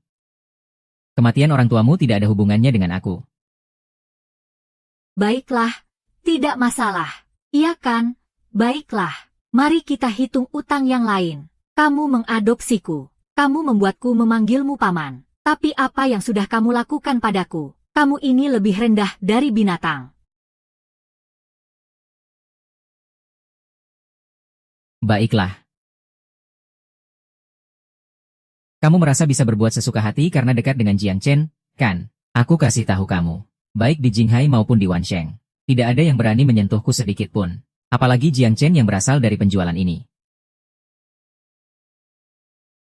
Kematian orang tuamu tidak ada hubungannya dengan aku. Baiklah, tidak masalah. Iya kan? Baiklah, mari kita hitung utang yang lain. Kamu mengadopsiku. Kamu membuatku memanggilmu paman. Tapi apa yang sudah kamu lakukan padaku? Kamu ini lebih rendah dari binatang. Baiklah. Kamu merasa bisa berbuat sesuka hati karena dekat dengan Jiang Chen, kan? Aku kasih tahu kamu. Baik di Jinghai maupun di Wansheng. Tidak ada yang berani menyentuhku sedikit pun. Apalagi Jiang Chen yang berasal dari penjualan ini.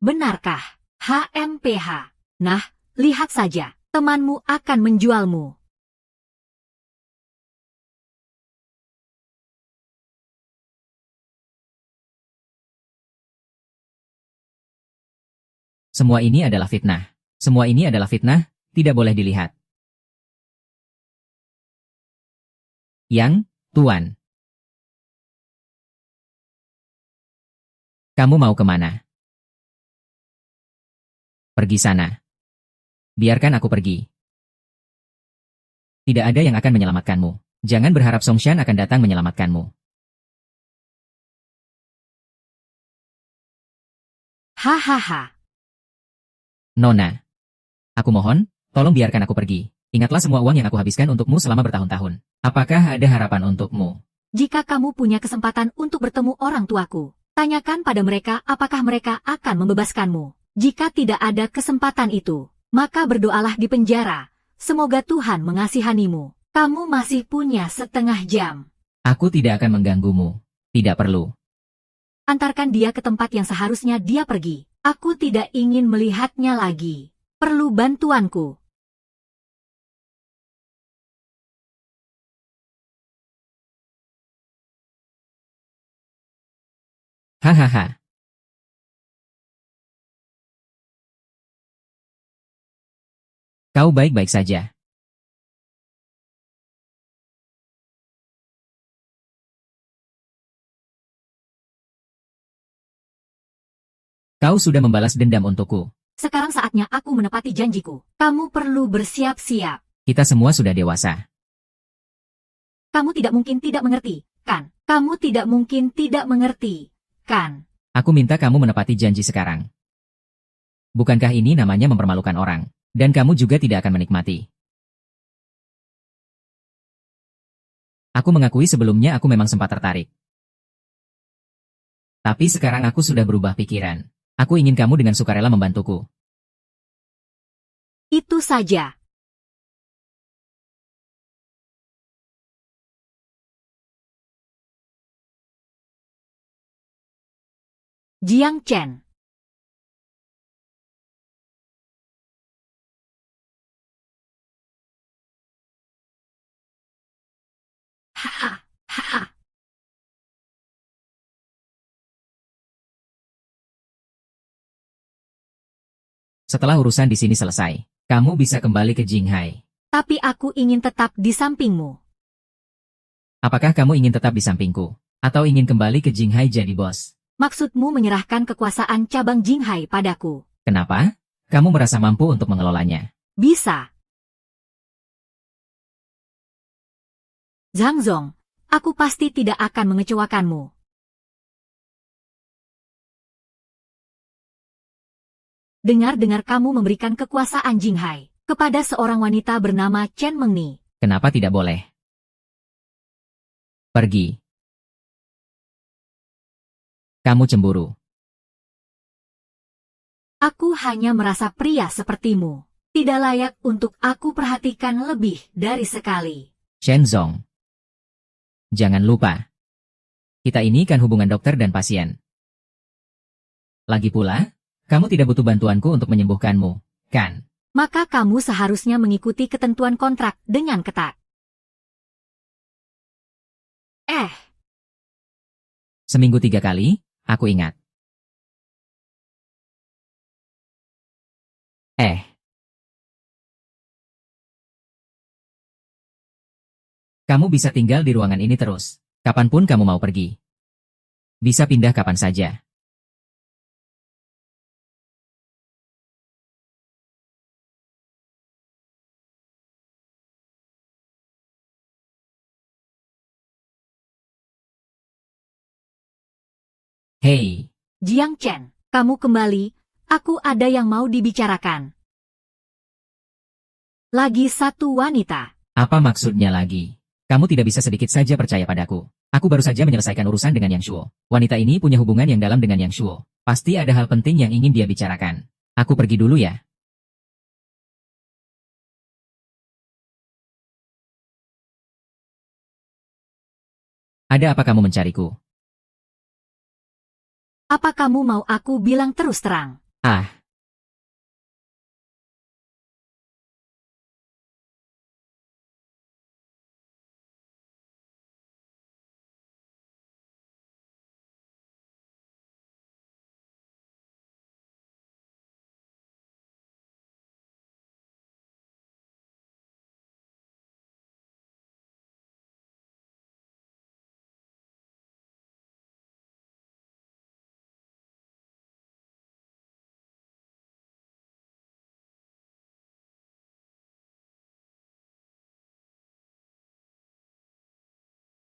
Benarkah? HMPH. Nah, lihat saja. Temanmu akan menjualmu. Semua ini adalah fitnah. Semua ini adalah fitnah, tidak boleh dilihat. Yang, Tuan. Kamu mau kemana? Pergi sana. Biarkan aku pergi. Tidak ada yang akan menyelamatkanmu. Jangan berharap Songshan akan datang menyelamatkanmu. Hahaha. Nona. Aku mohon, tolong biarkan aku pergi. Ingatlah semua uang yang aku habiskan untukmu selama bertahun-tahun. Apakah ada harapan untukmu? Jika kamu punya kesempatan untuk bertemu orang tuaku, tanyakan pada mereka apakah mereka akan membebaskanmu. Jika tidak ada kesempatan itu, maka berdoalah di penjara. Semoga Tuhan mengasihanimu. Kamu masih punya setengah jam. Aku tidak akan mengganggumu. Tidak perlu. Antarkan dia ke tempat yang seharusnya dia pergi. Aku tidak ingin melihatnya lagi. Perlu bantuanku. Hahaha. Kau baik-baik saja. Kau sudah membalas dendam untukku. Sekarang saatnya aku menepati janjiku. Kamu perlu bersiap-siap. Kita semua sudah dewasa. Kamu tidak mungkin tidak mengerti, kan? Kamu tidak mungkin tidak mengerti, kan? Aku minta kamu menepati janji sekarang. Bukankah ini namanya mempermalukan orang? Dan kamu juga tidak akan menikmati. Aku mengakui sebelumnya aku memang sempat tertarik. Tapi sekarang aku sudah berubah pikiran. Aku ingin kamu dengan sukarela membantuku. Itu saja. Jiang Chen. Haha, haha. Setelah urusan di sini selesai, kamu bisa kembali ke Jinghai. Tapi aku ingin tetap di sampingmu. Apakah kamu ingin tetap di sampingku? Atau ingin kembali ke Jinghai jadi bos? Maksudmu menyerahkan kekuasaan cabang Jinghai padaku? Kenapa? Kamu merasa mampu untuk mengelolanya. Bisa. Zhang Zong, aku pasti tidak akan mengecewakanmu. Dengar-dengar kamu memberikan kekuasaan Jinghai kepada seorang wanita bernama Chen Mengni. Kenapa tidak boleh? Pergi. Kamu cemburu. Aku hanya merasa pria sepertimu tidak layak untuk aku perhatikan lebih dari sekali. Shenzong. Jangan lupa. Kita ini kan hubungan dokter dan pasien. Lagi pula, kamu tidak butuh bantuanku untuk menyembuhkanmu, kan? Maka kamu seharusnya mengikuti ketentuan kontrak dengan ketat. Seminggu 3 kali, aku ingat. Kamu bisa tinggal di ruangan ini terus. Kapanpun kamu mau pergi. Bisa pindah kapan saja. Hei, Jiang Chen, kamu kembali, aku ada yang mau dibicarakan. Lagi satu wanita. apa maksudnya lagi? Kamu tidak bisa sedikit saja percaya padaku. Aku baru saja menyelesaikan urusan dengan Yang Shuo. Wanita ini punya hubungan yang dalam dengan Yang Shuo. Pasti ada hal penting yang ingin dia bicarakan. Aku pergi dulu ya. Ada apa kamu mencariku? Apa kamu mau aku bilang terus terang? Ah,